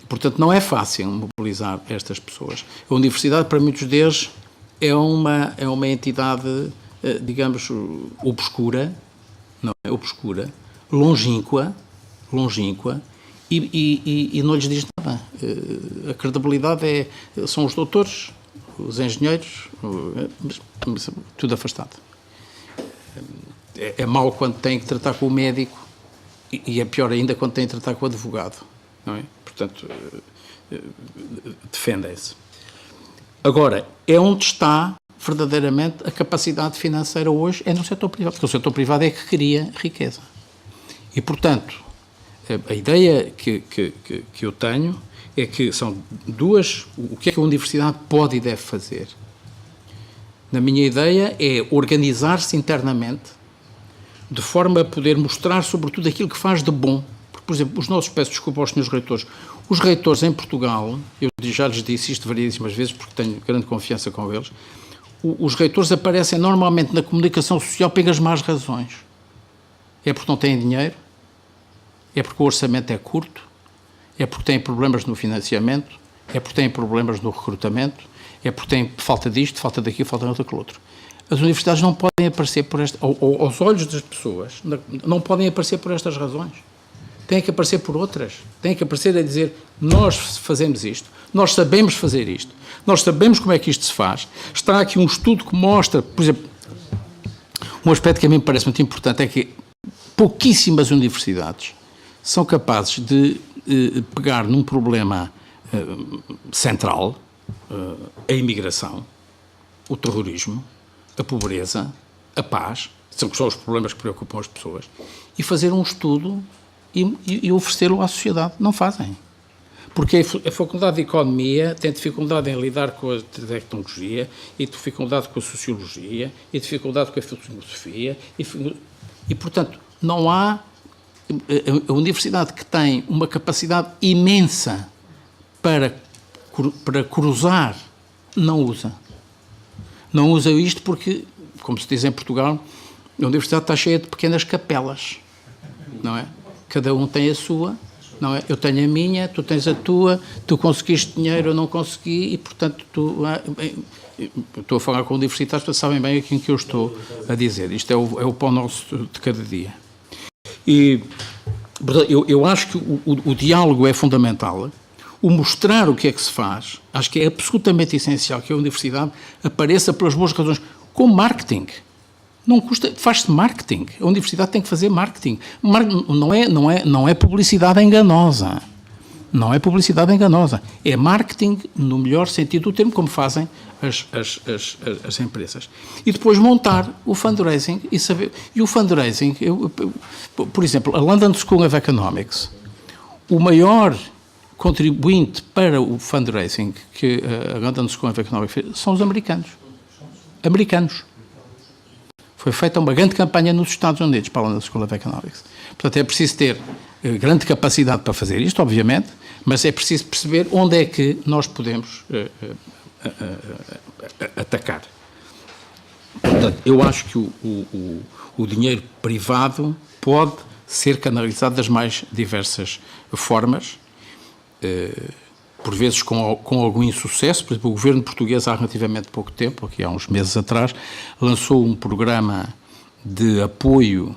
E, portanto, não é fácil mobilizar estas pessoas. A universidade, para muitos deles, é uma entidade, digamos, obscura, não é? Obscura, longínqua, e não lhes diz nada. A credibilidade são os doutores, os engenheiros, mas tudo afastado. É mau quando têm que tratar com o médico e é pior ainda quando têm que tratar com o advogado, não é? Portanto, defendem-se. Agora, é onde está verdadeiramente a capacidade financeira hoje, é no setor privado, porque o setor privado é que cria riqueza. E, portanto, a ideia que eu tenho é que são duas... O que é que a universidade pode e deve fazer? Na minha ideia é organizar-se internamente de forma a poder mostrar, sobretudo, aquilo que faz de bom. Porque, por exemplo, peço desculpa aos senhores reitores, os reitores em Portugal, eu já lhes disse isto variedíssimas vezes porque tenho grande confiança com eles, os reitores aparecem normalmente na comunicação social pelas más razões. É porque não têm dinheiro, é porque o orçamento é curto, é porque têm problemas no financiamento, é porque têm problemas no recrutamento, é porque têm falta disto, falta daquilo, falta daquilo outro. As universidades não podem aparecer por ou aos olhos das pessoas, não podem aparecer por estas razões. Têm que aparecer por outras. Têm que aparecer a dizer, nós fazemos isto, nós sabemos fazer isto, nós sabemos como é que isto se faz. Está aqui um estudo que mostra, por exemplo, um aspecto que a mim me parece muito importante é que pouquíssimas universidades são capazes de pegar num problema central, a imigração, o terrorismo, a pobreza, a paz, são os problemas que preocupam as pessoas, e fazer um estudo e oferecê-lo à sociedade. Não fazem. Porque a Faculdade de Economia tem dificuldade em lidar com a tecnologia, e dificuldade com a sociologia, e dificuldade com a filosofia, e portanto, não há... A universidade que tem uma capacidade imensa para cruzar, não usa. Não usa isto porque, como se diz em Portugal, a universidade está cheia de pequenas capelas, não é? Cada um tem a sua, não é? Eu tenho a minha, tu tens a tua, tu conseguiste dinheiro, eu não consegui, e, portanto, estou a falar com universitários, para sabem bem aquilo que eu estou a dizer. Isto é o pão nosso de cada dia. E, portanto, eu acho que o diálogo é fundamental. O mostrar o que é que se faz, acho que é absolutamente essencial que a universidade apareça pelas boas razões, com marketing. Não custa, faz-se marketing. A universidade tem que fazer marketing. Não é publicidade enganosa. Não é publicidade enganosa. É marketing no melhor sentido do termo, como fazem as empresas. E depois montar o fundraising e saber... E o fundraising, por exemplo, a London School of Economics, o maior contribuinte para o fundraising que a London School of Economics fez são os americanos. Americanos. Foi feita uma grande campanha nos Estados Unidos para a London School of Economics. Portanto, é preciso ter grande capacidade para fazer isto, obviamente, mas é preciso perceber onde é que nós podemos atacar. Portanto, eu acho que o dinheiro privado pode ser canalizado das mais diversas formas, por vezes com algum insucesso. Por exemplo, o governo português, há relativamente pouco tempo, aqui há uns meses atrás, lançou um programa de apoio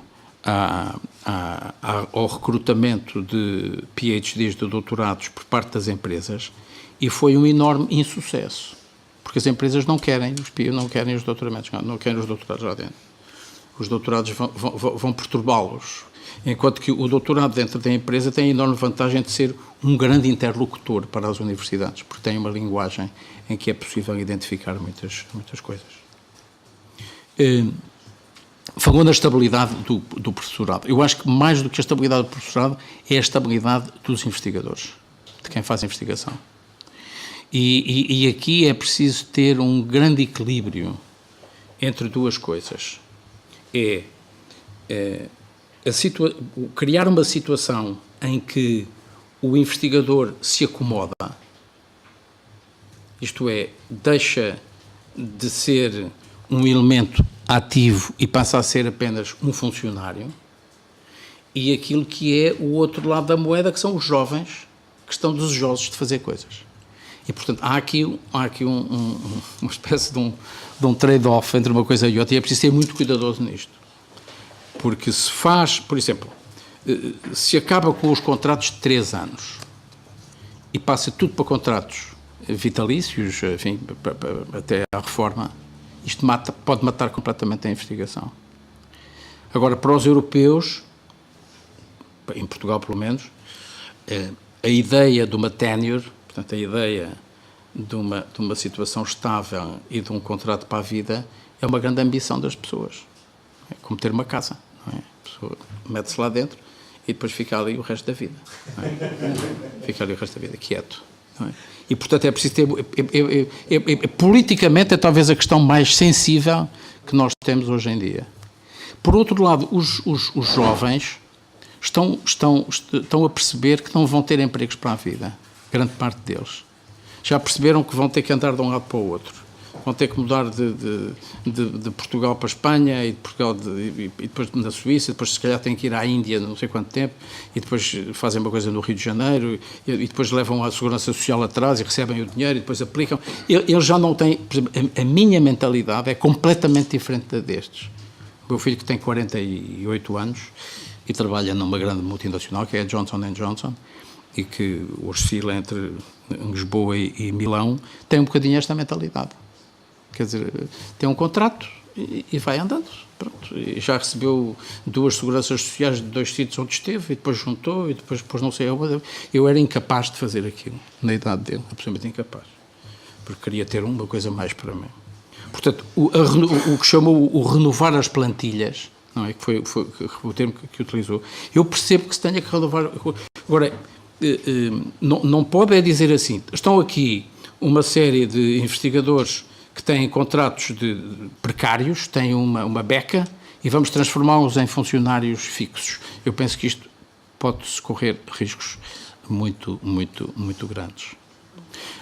ao recrutamento de PhDs, de doutorados, por parte das empresas, e foi um enorme insucesso, porque as empresas não querem os doutoramentos, não querem os doutorados lá dentro. Os doutorados vão perturbá-los, enquanto que o doutorado dentro da empresa tem a enorme vantagem de ser um grande interlocutor para as universidades, porque tem uma linguagem em que é possível identificar muitas coisas. Falou na estabilidade do professorado. Eu acho que mais do que a estabilidade do professorado é a estabilidade dos investigadores, de quem faz a investigação. E aqui é preciso ter um grande equilíbrio entre duas coisas. Criar uma situação em que o investigador se acomoda, isto é, deixa de ser um elemento ativo e passa a ser apenas um funcionário, e aquilo que é o outro lado da moeda, que são os jovens que estão desejosos de fazer coisas. E, portanto, há aqui uma espécie de um trade-off entre uma coisa e outra, e é preciso ser muito cuidadoso nisto. Porque se faz, por exemplo, se acaba com os contratos de 3 anos e passa tudo para contratos vitalícios, enfim, até à reforma, isto pode matar completamente a investigação. Agora, para os europeus, em Portugal pelo menos, a ideia de uma tenure, portanto, a ideia de uma situação estável e de um contrato para a vida, é uma grande ambição das pessoas. É como ter uma casa, não é? A pessoa mete-se lá dentro e depois fica ali o resto da vida. Não é? Fica ali o resto da vida, quieto. Não é? E, portanto, é preciso ter... politicamente, é talvez a questão mais sensível que nós temos hoje em dia. Por outro lado, os jovens estão a perceber que não vão ter empregos para a vida. Grande parte deles. Já perceberam que vão ter que andar de um lado para o outro. Vão ter que mudar de Portugal para a Espanha e de Portugal e depois na Suíça, depois se calhar têm que ir à Índia não sei quanto tempo, e depois fazem uma coisa no Rio de Janeiro e depois levam a Segurança Social atrás e recebem o dinheiro e depois aplicam. Eles já não têm... Por exemplo, a minha mentalidade é completamente diferente da destes. O meu filho, que tem 48 anos e trabalha numa grande multinacional, que é a Johnson & Johnson, e que oscila entre Lisboa e Milão, tem um bocadinho esta mentalidade. Quer dizer, tem um contrato e vai andando. Pronto. E já recebeu 2 seguranças sociais de 2 sítios onde esteve, e depois juntou, e depois não sei onde. Eu era incapaz de fazer aquilo, na idade dele, absolutamente incapaz. Porque queria ter uma coisa mais para mim. Portanto, o que chamou o renovar as plantilhas, não é? Que foi o termo que utilizou, eu percebo que se tenha que renovar. Agora, não pode é dizer assim, estão aqui uma série de investigadores que têm contratos precários, têm uma beca, e vamos transformá-los em funcionários fixos. Eu penso que isto pode-se correr riscos muito, muito, muito grandes.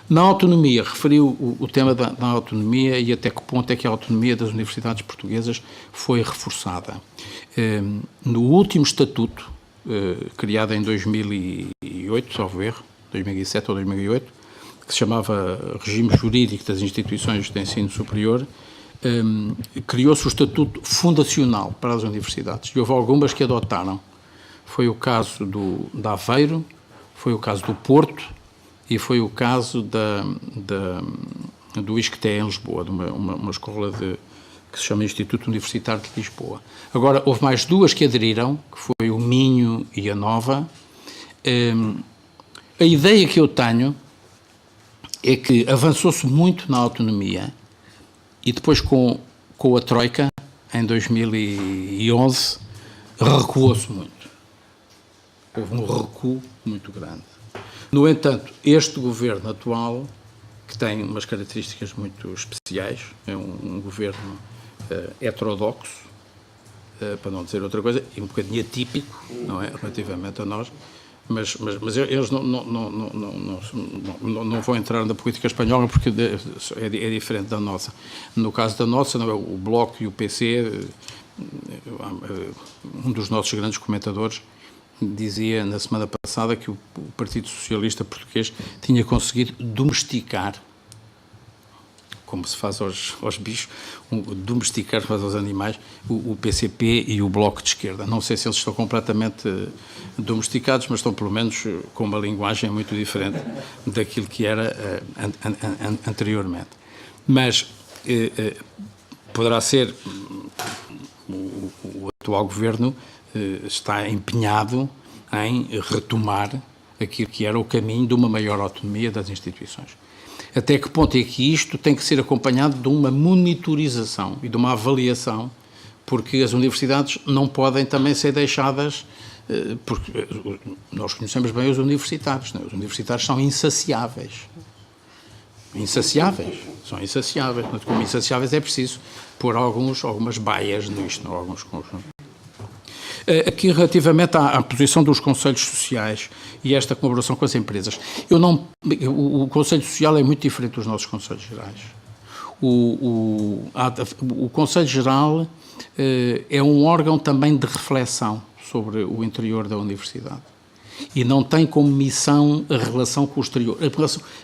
Na autonomia, referiu o tema da autonomia e até que ponto é que a autonomia das universidades portuguesas foi reforçada. No último estatuto, criado em 2008, salvo erro, 2007 ou 2008, que se chamava Regime Jurídico das Instituições de Ensino Superior, criou-se o Estatuto Fundacional para as universidades. E houve algumas que adotaram. Foi o caso de Aveiro, foi o caso do Porto e foi o caso do ISCTE em Lisboa, de uma escola que se chama Instituto Universitário de Lisboa. Agora, houve mais duas que aderiram, que foi o Minho e a Nova. A ideia que eu tenho é que avançou-se muito na autonomia e depois com a Troika, em 2011, recuou-se muito. Houve um recuo muito grande. No entanto, este governo atual, que tem umas características muito especiais, é um governo heterodoxo, para não dizer outra coisa, e um bocadinho atípico, não é, relativamente a nós, mas eles não vão entrar na política espanhola porque é diferente da nossa. No caso da nossa, não é, o Bloco e o PC, um dos nossos grandes comentadores dizia na semana passada que o Partido Socialista Português tinha conseguido domesticar, como se faz aos bichos, domesticar, faz aos animais, o PCP e o Bloco de Esquerda. Não sei se eles estão completamente domesticados, mas estão pelo menos com uma linguagem muito diferente daquilo que era anteriormente. Mas poderá ser, o atual governo está empenhado em retomar aquilo que era o caminho de uma maior autonomia das instituições. Até que ponto é que isto tem que ser acompanhado de uma monitorização e de uma avaliação, porque as universidades não podem também ser deixadas, porque nós conhecemos bem os universitários, não é? Os universitários são insaciáveis. São insaciáveis. Como insaciáveis é preciso pôr algumas baias nisto, alguns conjuntos. Aqui, relativamente à posição dos conselhos sociais e esta colaboração com as empresas, o Conselho Social é muito diferente dos nossos Conselhos Gerais. O Conselho Geral é um órgão também de reflexão sobre o interior da universidade e não tem como missão a relação com o exterior.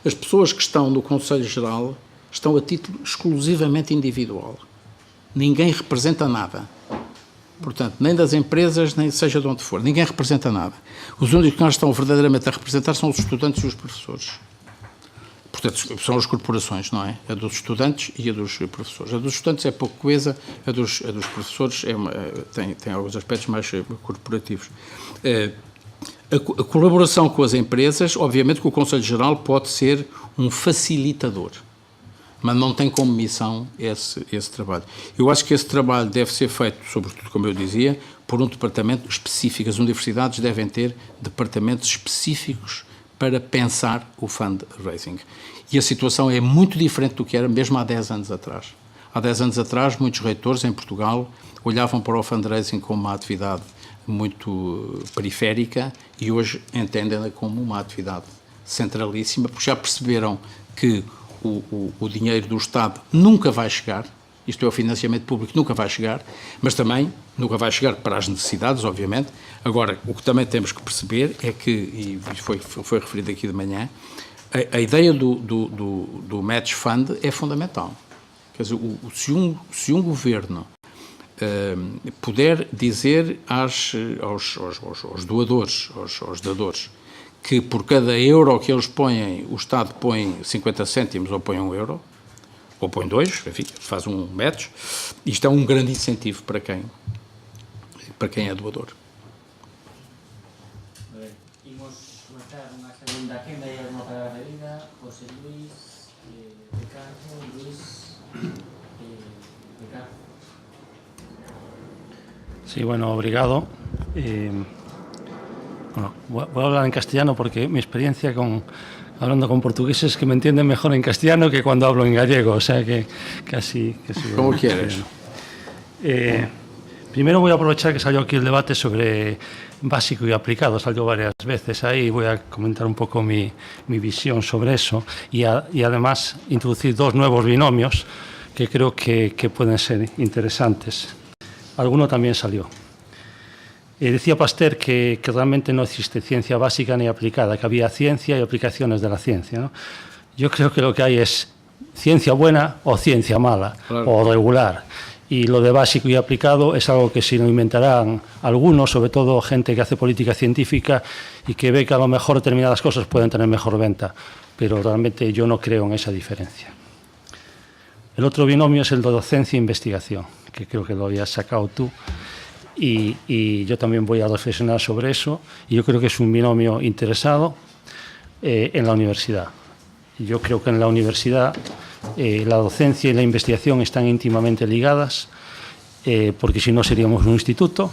As pessoas que estão no Conselho Geral estão a título exclusivamente individual. Ninguém representa nada. Portanto, nem das empresas, nem seja de onde for. Ninguém representa nada. Os únicos que nós estão verdadeiramente a representar são os estudantes e os professores. Portanto, são as corporações, não é? A dos estudantes e a dos professores. A dos estudantes é pouco coesa, a dos professores tem alguns aspectos mais corporativos. A colaboração com as empresas, obviamente que o Conselho Geral pode ser um facilitador, mas não tem como missão esse trabalho. Eu acho que esse trabalho deve ser feito, sobretudo, como eu dizia, por um departamento específico. As universidades devem ter departamentos específicos para pensar o fundraising. E a situação é muito diferente do que era mesmo há 10 anos atrás. Há 10 anos atrás, muitos reitores em Portugal olhavam para o fundraising como uma atividade muito periférica e hoje entendem-na como uma atividade centralíssima, porque já perceberam que o dinheiro do Estado nunca vai chegar, isto é, o financiamento público nunca vai chegar, mas também nunca vai chegar para as necessidades, obviamente. Agora, o que também temos que perceber é que, e foi referido aqui de manhã, a ideia do match fund é fundamental. Quer dizer, se um governo puder dizer aos doadores, aos dadores, que por cada euro que eles põem, o Estado põe 50 cêntimos ou põe 1 euro, ou põe 2, enfim, faz um match, isto é um grande incentivo para quem é doador. Vamos começar uma segunda agenda e alguma palabra de vida. José Luis, Ricardo, Luis, Ricardo. Sí, bueno, obrigado. Bueno, voy a hablar en castellano porque mi experiencia hablando con portugueses es que me entienden mejor en castellano que cuando hablo en gallego, o sea que casi como quieres. Primero voy a aprovechar que salió aquí el debate sobre básico y aplicado, salió varias veces ahí, voy a comentar un poco mi visión sobre eso y además introducir dos nuevos binomios que creo que pueden ser interesantes. Alguno también salió. Decía Pasteur que realmente no existe ciencia básica ni aplicada, que había ciencia y aplicaciones de la ciencia, ¿no? Yo creo que lo que hay es ciencia buena o ciencia mala, o regular. Y lo de básico y aplicado es algo que se lo inventarán algunos, sobre todo gente que hace política científica y que ve que a lo mejor determinadas cosas pueden tener mejor venta, pero realmente yo no creo en esa diferencia. El otro binomio es el de docencia e investigación, que creo que lo habías sacado tú, y yo también voy a reflexionar sobre eso, y yo creo que es un binomio interesado en la universidad. Yo creo que en la universidad la docencia y la investigación están íntimamente ligadas, porque si no seríamos un instituto,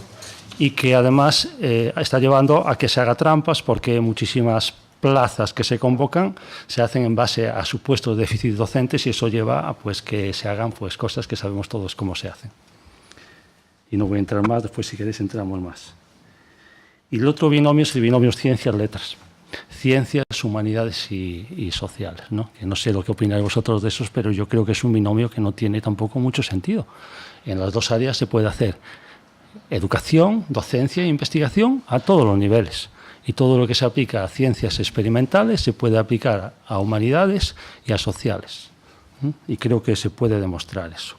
y que además está llevando a que se haga trampas, porque muchísimas plazas que se convocan se hacen en base a supuestos déficits docentes, y eso lleva a pues, que se hagan pues, cosas que sabemos todos cómo se hacen. Y no voy a entrar más, después si queréis entramos más. Y el otro binomio es el binomio ciencias-letras. Ciencias, humanidades y sociales, ¿no? Que no sé lo que opináis vosotros de esos, pero yo creo que es un binomio que no tiene tampoco mucho sentido. En las dos áreas se puede hacer educación, docencia e investigación a todos los niveles. Y todo lo que se aplica a ciencias experimentales se puede aplicar a humanidades y a sociales. Y creo que se puede demostrar eso.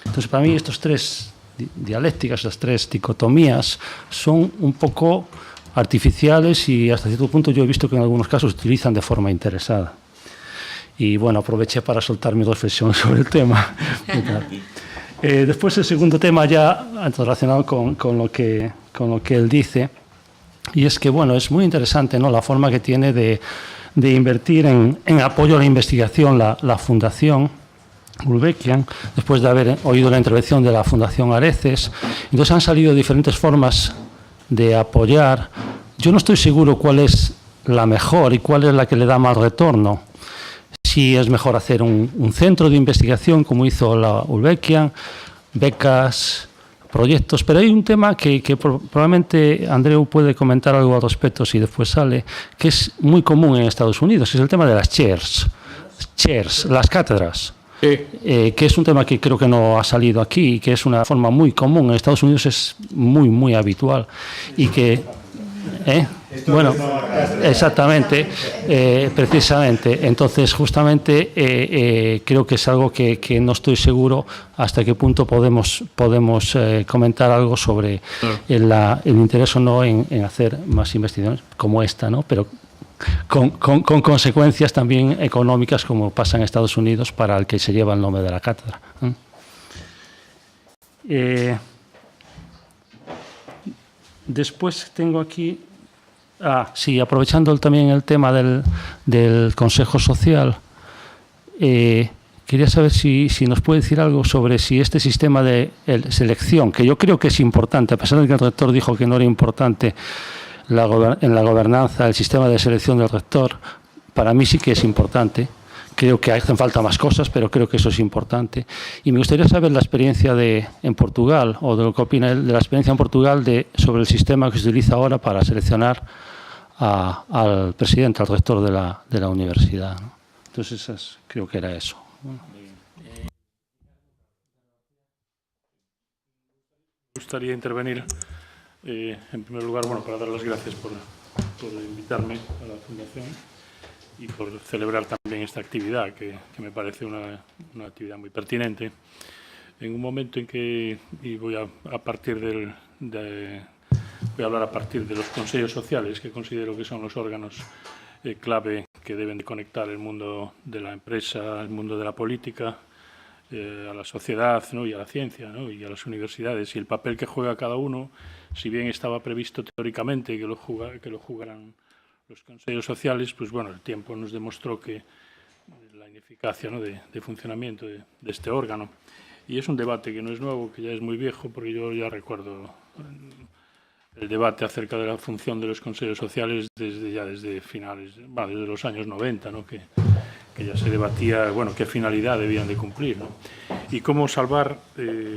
Entonces, para mí, estos tres dialécticas, estas tres dicotomías, son un poco artificiales y hasta cierto punto yo he visto que en algunos casos se utilizan de forma interesada. Y bueno, aproveché para soltar mi reflexión sobre el tema. Después el segundo tema ya relacionado con lo que él dice, y es que bueno, es muy interesante, ¿no?, la forma que tiene de invertir en apoyo a la investigación la Fundación Gulbenkian, después de haber oído la intervención de la Fundación Areces. Entonces han salido diferentes formas de apoyar. Yo no estoy seguro cuál es la mejor y cuál es la que le da más retorno. Si es mejor hacer un centro de investigación como hizo la Gulbenkian, becas, proyectos, pero hay un tema que probablemente Andreu puede comentar algo al respecto si después sale, que es muy común en Estados Unidos, que es el tema de las chairs, las cátedras. Que es un tema que creo que no ha salido aquí, que es una forma muy común. En Estados Unidos es muy, muy habitual. Y que... Bueno, exactamente, precisamente. Entonces, justamente, creo que es algo que no estoy seguro hasta qué punto podemos comentar algo sobre el interés o no en hacer más investigaciones como esta, ¿no? Pero con consecuencias también económicas, como pasa en Estados Unidos, para el que se lleva el nombre de la cátedra. Después tengo aquí... sí, aprovechando también el tema del Consejo Social, quería saber si nos puede decir algo sobre si este sistema de selección, que yo creo que es importante, a pesar de que el rector dijo que no era importante en la gobernanza, el sistema de selección del rector, para mí sí que es importante. Creo que hacen falta más cosas, pero creo que eso es importante. Y me gustaría saber la experiencia en Portugal, o de lo que opina él, de la experiencia en Portugal sobre el sistema que se utiliza ahora para seleccionar al presidente, al rector de la universidad, ¿no? Entonces, creo que era eso. Bueno. Me gustaría intervenir, en primer lugar, bueno, para dar las gracias por invitarme a la Fundación y por celebrar también esta actividad, que me parece una actividad muy pertinente. En un momento en que, y voy a hablar a partir de los consejos sociales, que considero que son los órganos clave que deben de conectar el mundo de la empresa, el mundo de la política, a la sociedad, ¿no?, y a la ciencia, ¿no?, y a las universidades, y el papel que juega cada uno, si bien estaba previsto teóricamente que lo jugaran los consejos sociales, pues bueno, el tiempo nos demostró que la ineficacia, ¿no?, de funcionamiento de este órgano. Y es un debate que no es nuevo, que ya es muy viejo, porque yo ya recuerdo el debate acerca de la función de los consejos sociales desde finales, desde los años 90, ¿no?, que ya se debatía, bueno, qué finalidad debían de cumplir, ¿no?, y cómo salvar,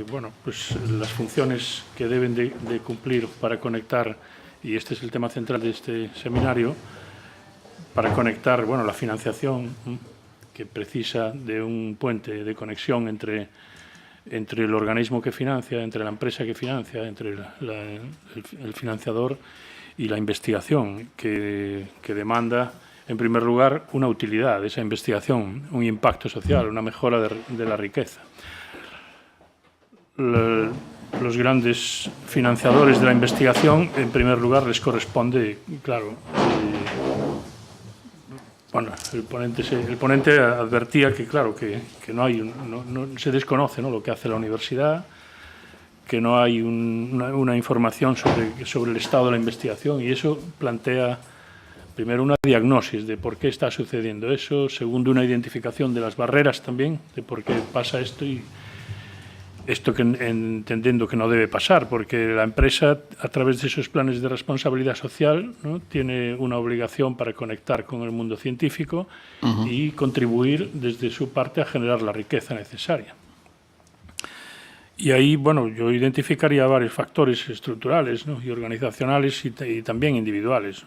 bueno, pues las funciones que deben de cumplir para conectar, y este es el tema central de este seminario, para conectar, bueno, la financiación, que precisa de un puente de conexión entre el organismo que financia, entre la empresa que financia, entre el financiador y la investigación que demanda en primer lugar, una utilidad de esa investigación, un impacto social, una mejora de la riqueza. Los grandes financiadores de la investigación, en primer lugar, les corresponde, claro, bueno, el ponente advertía que, claro, que no se desconoce, ¿no?, lo que hace la universidad, que no hay una información sobre el estado de la investigación, y eso plantea, primero, una diagnosis de por qué está sucediendo eso, segundo, una identificación de las barreras también, de por qué pasa esto, y esto que entendiendo que no debe pasar, porque la empresa, a través de esos planes de responsabilidad social, ¿no?, tiene una obligación para conectar con el mundo científico y contribuir desde su parte a generar la riqueza necesaria. Y ahí, bueno, yo identificaría varios factores estructurales, ¿no?, y organizacionales y también individuales.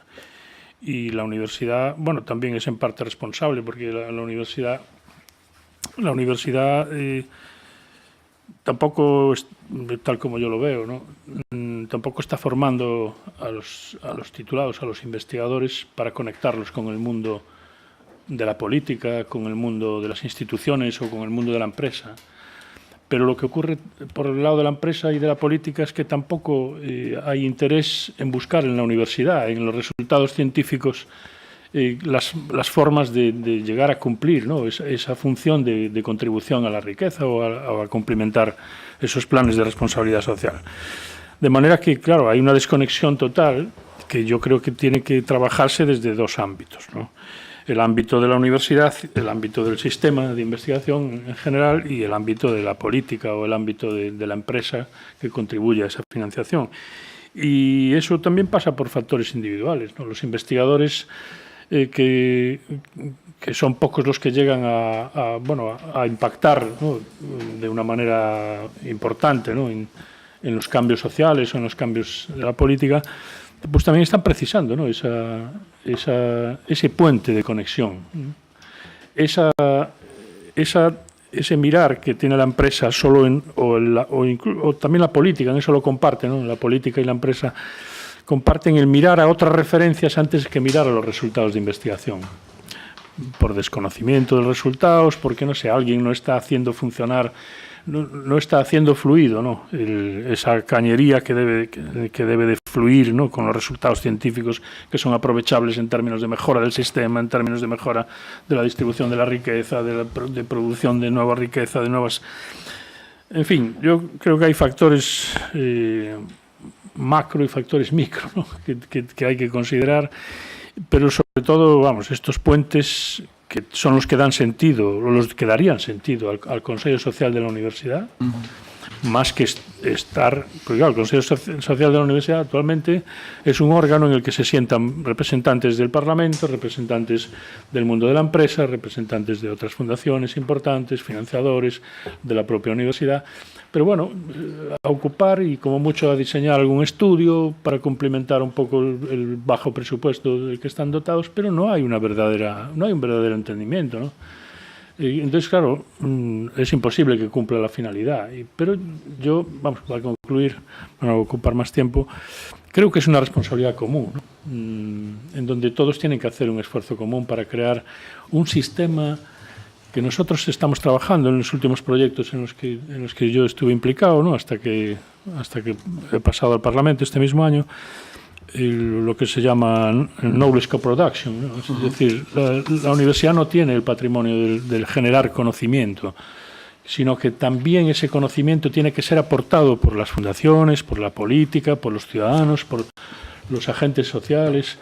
Y la universidad, bueno, también es en parte responsable, porque la universidad tampoco, tal como yo lo veo, ¿no?, tampoco está formando a los titulados, a los investigadores, para conectarlos con el mundo de la política, con el mundo de las instituciones o con el mundo de la empresa. Pero lo que ocurre por el lado de la empresa y de la política es que tampoco hay interés en buscar en la universidad, en los resultados científicos, las formas de llegar a cumplir, ¿no?, esa función de contribución a la riqueza o a complementar esos planes de responsabilidad social. De manera que, claro, hay una desconexión total que yo creo que tiene que trabajarse desde dos ámbitos, ¿no? El ámbito de la universidad, el ámbito del sistema de investigación en general y el ámbito de la política o el ámbito de la empresa que contribuye a esa financiación. Y eso también pasa por factores individuales, ¿no? Los investigadores, que son pocos los que llegan a impactar, ¿no?, de una manera importante, ¿no?, en los cambios sociales o en los cambios de la política, pues también están precisando, ¿no?, ese puente de conexión, ¿no?, ese mirar que tiene la empresa solo o también la política, en eso lo comparte, ¿no?, la política y la empresa comparten el mirar a otras referencias antes que mirar a los resultados de investigación. Por desconocimiento de los resultados, porque, no sé, alguien no está haciendo funcionar, no está haciendo fluido, ¿no?, esa cañería que debe de fluir, ¿no?, con los resultados científicos que son aprovechables en términos de mejora del sistema, en términos de mejora de la distribución de la riqueza, de producción de nueva riqueza, de nuevas... En fin, yo creo que hay factores macro y factores micro, ¿no?, que hay que considerar, pero sobre todo, vamos, estos puentes que son los que dan sentido, o los que darían sentido al Consejo Social de la Universidad, más que estar... Porque claro, el Consejo Social de la Universidad actualmente es un órgano en el que se sientan representantes del Parlamento, representantes del mundo de la empresa, representantes de otras fundaciones importantes, financiadores de la propia universidad, pero bueno, a ocupar y como mucho a diseñar algún estudio para complementar un poco el bajo presupuesto del que están dotados, pero no hay un verdadero entendimiento, ¿no? Y entonces, claro, es imposible que cumpla la finalidad. Pero yo, vamos, para concluir, para no ocupar más tiempo, creo que es una responsabilidad común, ¿no?, en donde todos tienen que hacer un esfuerzo común para crear un sistema que nosotros estamos trabajando en los últimos proyectos en los que yo estuve implicado, ¿no?, hasta que he pasado al Parlamento este mismo año, lo que se llama knowledge co-production, ¿no? Es decir, la universidad no tiene el patrimonio del generar conocimiento, sino que también ese conocimiento tiene que ser aportado por las fundaciones, por la política, por los ciudadanos, por los agentes sociales.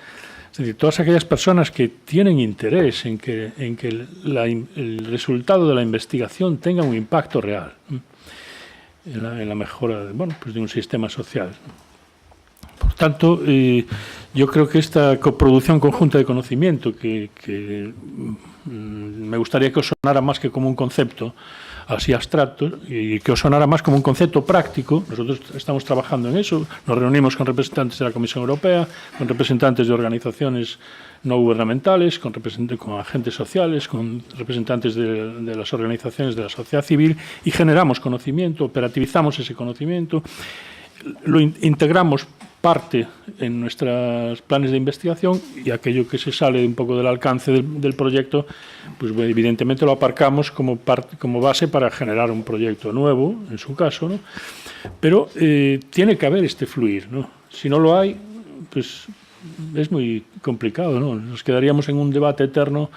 Es decir, todas aquellas personas que tienen interés en que el resultado de la investigación tenga un impacto real, ¿no?, en la mejora de un sistema social. Por tanto, yo creo que esta coproducción conjunta de conocimiento, que me gustaría que os sonara más que como un concepto así abstracto, y que os sonara más como un concepto práctico. Nosotros estamos trabajando en eso, nos reunimos con representantes de la Comisión Europea, con representantes de organizaciones no gubernamentales, con agentes sociales, con representantes de las organizaciones de la sociedad civil, y generamos conocimiento, operativizamos ese conocimiento, lo integramos parte en nuestros planes de investigación, y aquello que se sale un poco del alcance del proyecto, pues evidentemente lo aparcamos como base para generar un proyecto nuevo, en su caso, ¿no? Pero tiene que haber este fluir, ¿no? Si no lo hay, pues es muy complicado, ¿no? Nos quedaríamos en un debate eterno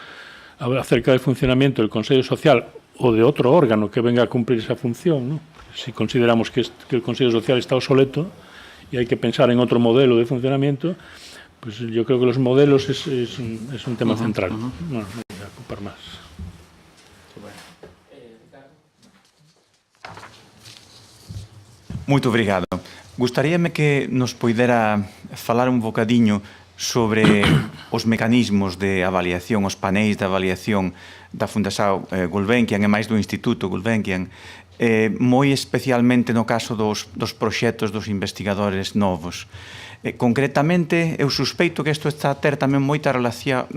acerca del funcionamiento del Consejo Social o de otro órgano que venga a cumplir esa función, ¿no? Si consideramos que el Consejo Social está obsoleto y hay que pensar en otro modelo de funcionamiento, pues yo creo que los modelos es un tema central. No voy a ocupar más. Moito obrigado. Gustaríame que nos poidera falar un bocadiño sobre os mecanismos de avaliación, os panéis de avaliación da Fundación Gulbenkian e máis do Instituto Gulbenkian, moi especialmente no caso dos proxectos dos investigadores novos. Concretamente, eu suspeito que isto está a ter tamén moita relación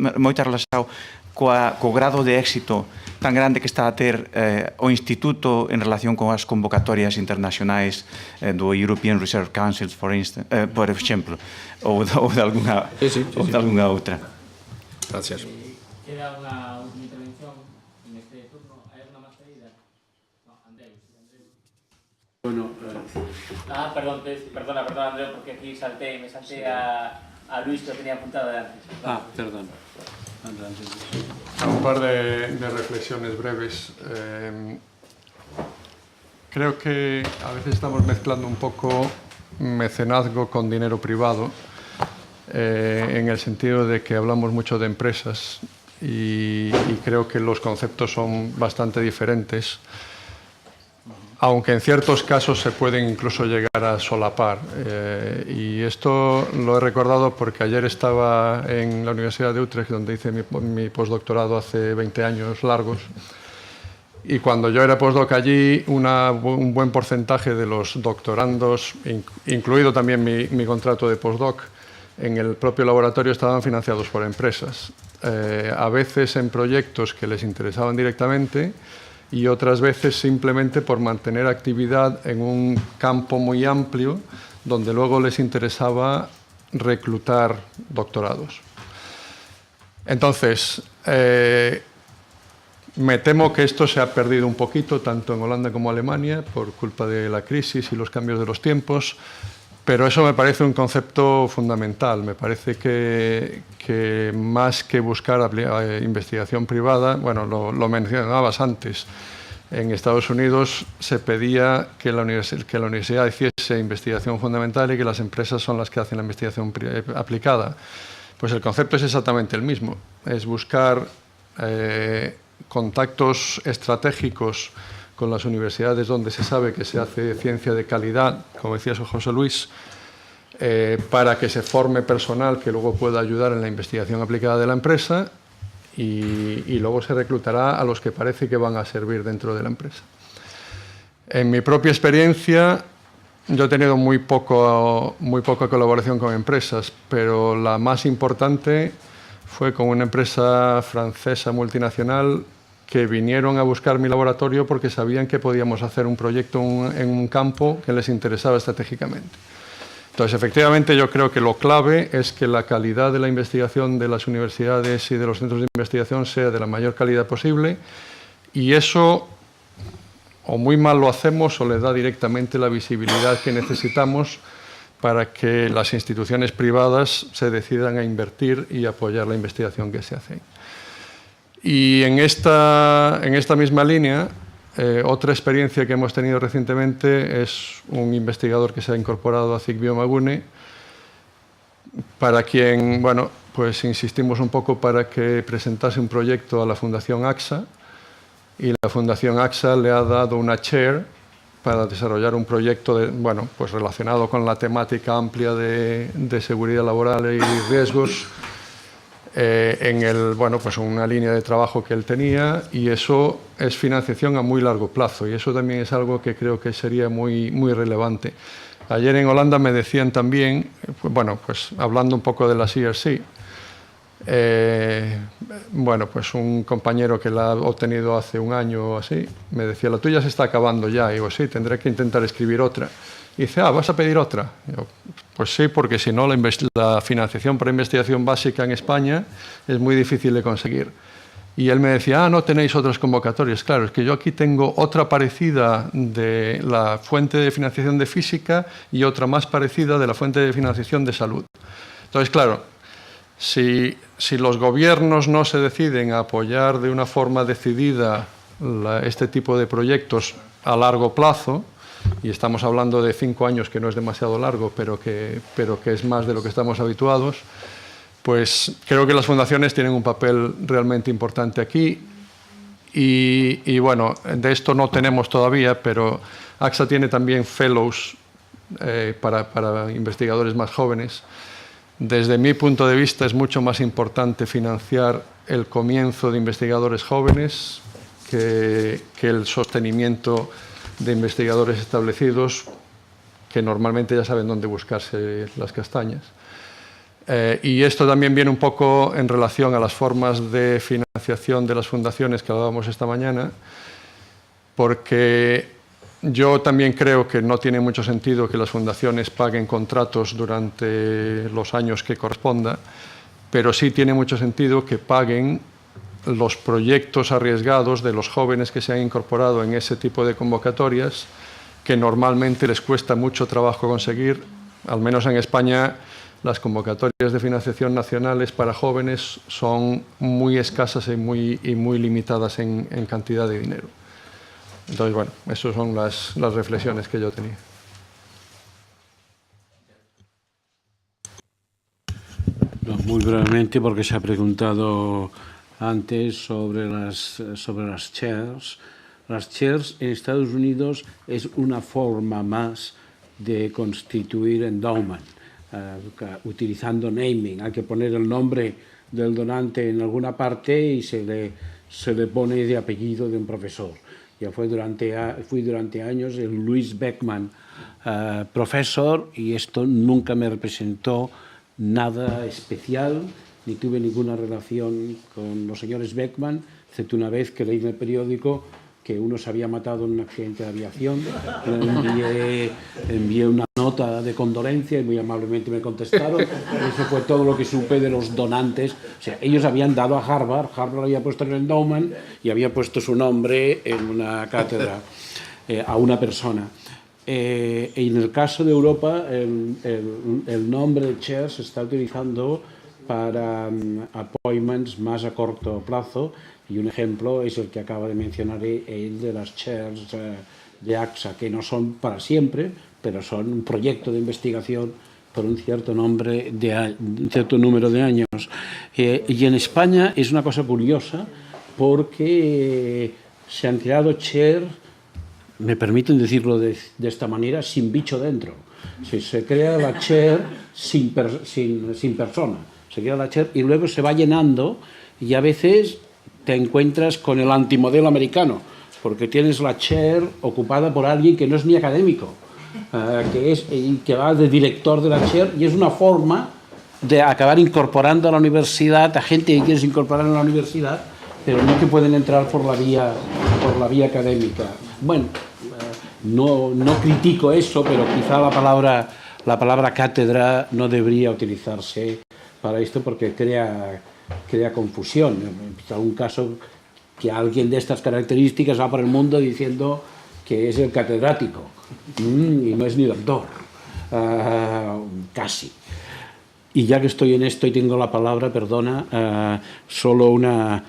co grado de éxito tan grande que está a ter o Instituto en relación con as convocatorias internacionais do European Research Council, por exemplo, ou de alguna outra. Gracias. Queda unha última intervención en este turno. Hai alguna máis pedida? No, Andreu. Bueno, perdona, Andreu, porque aquí me salté a Luis, que lo tenía apuntado de antes. perdón. Un par de reflexiones breves. Creo que a veces estamos mezclando un poco mecenazgo con dinero privado, en el sentido de que hablamos mucho de empresas y creo que los conceptos son bastante diferentes, aunque en ciertos casos se pueden incluso llegar a solapar. Y esto lo he recordado porque ayer estaba en la Universidad de Utrecht, donde hice mi postdoctorado hace 20 años largos, y cuando yo era postdoc allí, un buen porcentaje de los doctorandos, incluido también mi contrato de postdoc, en el propio laboratorio estaban financiados por empresas, a veces en proyectos que les interesaban directamente, y otras veces simplemente por mantener actividad en un campo muy amplio donde luego les interesaba reclutar doctorados. Entonces, me temo que esto se ha perdido un poquito, tanto en Holanda como Alemania, por culpa de la crisis y los cambios de los tiempos, pero eso me parece un concepto fundamental. Me parece que más que buscar investigación privada, bueno, lo mencionabas antes, en Estados Unidos se pedía que la universidad hiciese investigación fundamental y que las empresas son las que hacen la investigación aplicada. Pues el concepto es exactamente el mismo, es buscar contactos estratégicos con las universidades donde se sabe que se hace ciencia de calidad, como decía José Luis, para que se forme personal que luego pueda ayudar en la investigación aplicada de la empresa y luego se reclutará a los que parece que van a servir dentro de la empresa. En mi propia experiencia, yo he tenido muy poca colaboración con empresas, pero la más importante fue con una empresa francesa multinacional que vinieron a buscar mi laboratorio porque sabían que podíamos hacer un proyecto en un campo que les interesaba estratégicamente. Entonces, efectivamente, yo creo que lo clave es que la calidad de la investigación de las universidades y de los centros de investigación sea de la mayor calidad posible, y eso o muy mal lo hacemos o le da directamente la visibilidad que necesitamos para que las instituciones privadas se decidan a invertir y apoyar la investigación que se hace. Y en esta misma línea, otra experiencia que hemos tenido recientemente es un investigador que se ha incorporado a CIC Biomagune, para quien, bueno, pues insistimos un poco para que presentase un proyecto a la Fundación AXA, y la Fundación AXA le ha dado una chair para desarrollar un proyecto pues relacionado con la temática amplia de seguridad laboral y riesgos, pues una línea de trabajo que él tenía, y eso es financiación a muy largo plazo, y eso también es algo que creo que sería muy relevante. Ayer en Holanda me decían también, pues hablando un poco de la CRC, pues un compañero que la ha obtenido hace un año o así, me decía, la tuya se está acabando ya, y digo, sí, tendré que intentar escribir otra. Y dice, ¿vas a pedir otra? Y yo, Pues sí, porque si no, la financiación para investigación básica en España es muy difícil de conseguir. Y él me decía, no tenéis otras convocatorias. Claro, es que yo aquí tengo otra parecida de la fuente de financiación de física y otra más parecida de la fuente de financiación de salud. Entonces, claro, si los gobiernos no se deciden a apoyar de una forma decidida este tipo de proyectos a largo plazo, y estamos hablando de 5 años, que no es demasiado largo, pero que es más de lo que estamos habituados, pues creo que las fundaciones tienen un papel realmente importante aquí. Y bueno, de esto no tenemos todavía, pero AXA tiene también fellows para investigadores más jóvenes. Desde mi punto de vista es mucho más importante financiar el comienzo de investigadores jóvenes que el sostenimiento de investigadores establecidos que normalmente ya saben dónde buscarse las castañas. Y esto también viene un poco en relación a las formas de financiación de las fundaciones que hablábamos esta mañana, porque yo también creo que no tiene mucho sentido que las fundaciones paguen contratos durante los años que corresponda, pero sí tiene mucho sentido que paguen los proyectos arriesgados de los jóvenes que se han incorporado en ese tipo de convocatorias, que normalmente les cuesta mucho trabajo conseguir. Al menos en España, las convocatorias de financiación nacionales para jóvenes son muy escasas y muy limitadas en cantidad de dinero. Entonces, bueno, esas son las reflexiones que yo tenía. No, muy brevemente, porque se ha preguntado antes sobre las chairs. Las chairs en Estados Unidos es una forma más de constituir endowment, utilizando naming. Hay que poner el nombre del donante en alguna parte y se le pone de apellido de un profesor. Ya fui durante años el Louis Beckman profesor, y esto nunca me representó nada especial, ni tuve ninguna relación con los señores Beckman, excepto una vez que leí en el periódico que uno se había matado en un accidente de aviación. Envié una nota de condolencia y muy amablemente me contestaron. Eso fue todo lo que supe de los donantes. O sea, ellos habían dado a Harvard había puesto en el endowment y había puesto su nombre en una cátedra a una persona. En el caso de Europa, el nombre de chair se está utilizando para appointments más a corto plazo, y un ejemplo es el que acaba de mencionar el de las chairs de AXA, que no son para siempre, pero son un proyecto de investigación por un cierto número de años. Y en España es una cosa curiosa, porque se han creado chairs, me permiten decirlo de esta manera, sin bicho dentro. Se crea la chair sin persona. Se crea la chair y luego se va llenando, y a veces te encuentras con el antimodelo americano, porque tienes la chair ocupada por alguien que no es ni académico, que va de director de la chair, y es una forma de acabar incorporando a la universidad a gente que quieres incorporar en la universidad, pero no que pueden entrar por la vía académica. Bueno, no critico eso, pero quizá la palabra cátedra no debería utilizarse para esto, porque crea confusión. En algún caso que alguien de estas características va por el mundo diciendo que es el catedrático y no es ni doctor, casi. Y ya que estoy en esto y tengo la palabra, perdona, solo un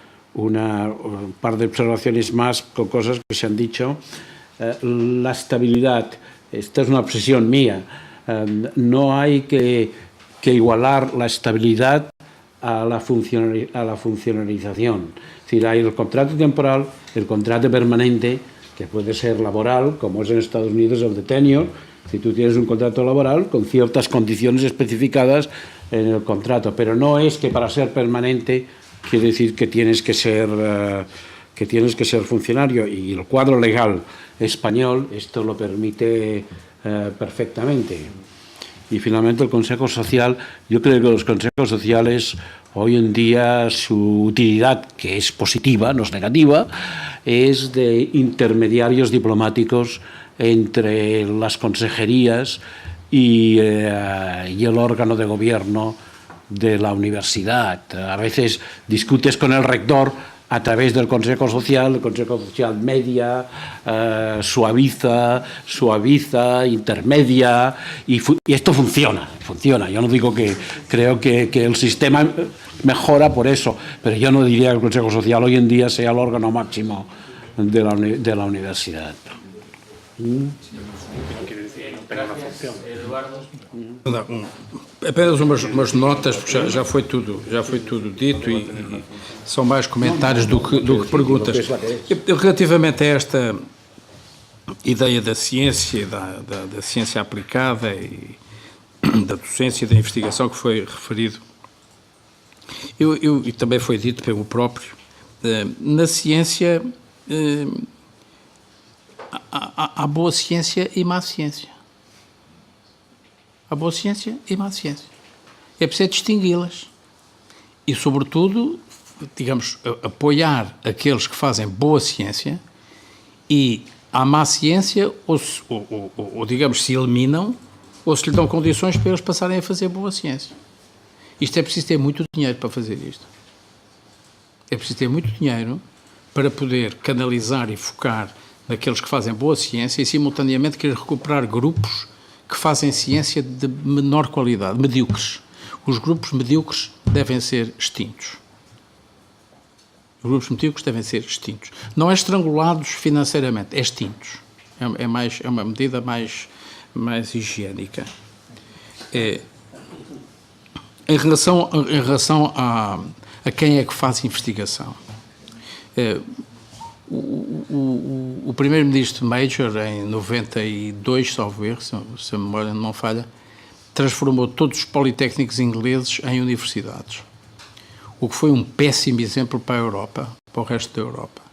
par de observaciones más con cosas que se han dicho. La estabilidad, esta es una obsesión mía, no hay que igualar la estabilidad a la funcionalización. Es decir, hay el contrato temporal, el contrato permanente, que puede ser laboral, como es en Estados Unidos el de tenure. Si tú tienes un contrato laboral con ciertas condiciones especificadas en el contrato, pero no es que para ser permanente quiere decir que tienes que ser funcionario, y el cuadro legal español esto lo permite perfectamente. Y finalmente el Consejo Social. Yo creo que los consejos sociales hoy en día, su utilidad, que es positiva, no es negativa, es de intermediarios diplomáticos entre las consejerías y el órgano de gobierno de la universidad. A veces discutes con el rector a través del Consejo Social, el Consejo Social media, suaviza, intermedia, y esto funciona. Yo no digo que creo que el sistema mejora por eso, pero yo no diría que el Consejo Social hoy en día sea el órgano máximo de la universidad. Apenas umas notas, porque já foi tudo dito e são mais comentários do que perguntas. Relativamente a esta ideia da ciência, da ciência aplicada e da docência e da investigação que foi referido, e também foi dito pelo próprio, na ciência há boa ciência e má ciência. Há boa ciência e má ciência. É preciso distingui-las. E, sobretudo, digamos, apoiar aqueles que fazem boa ciência e a má ciência ou digamos, se eliminam ou se lhe dão condições para eles passarem a fazer boa ciência. Isto é preciso ter muito dinheiro para fazer isto. É preciso ter muito dinheiro para poder canalizar e focar naqueles que fazem boa ciência e, simultaneamente, querer recuperar grupos que fazem ciência de menor qualidade, medíocres. Os grupos medíocres devem ser extintos. Os grupos medíocres devem ser extintos. Não é estrangulados financeiramente, é extintos. É uma medida mais higiênica. Em relação a quem é que faz investigação, o primeiro-ministro Major, em 92, salvo erro, se a memória não falha, transformou todos os politécnicos ingleses em universidades, o que foi um péssimo exemplo para a Europa, para o resto da Europa,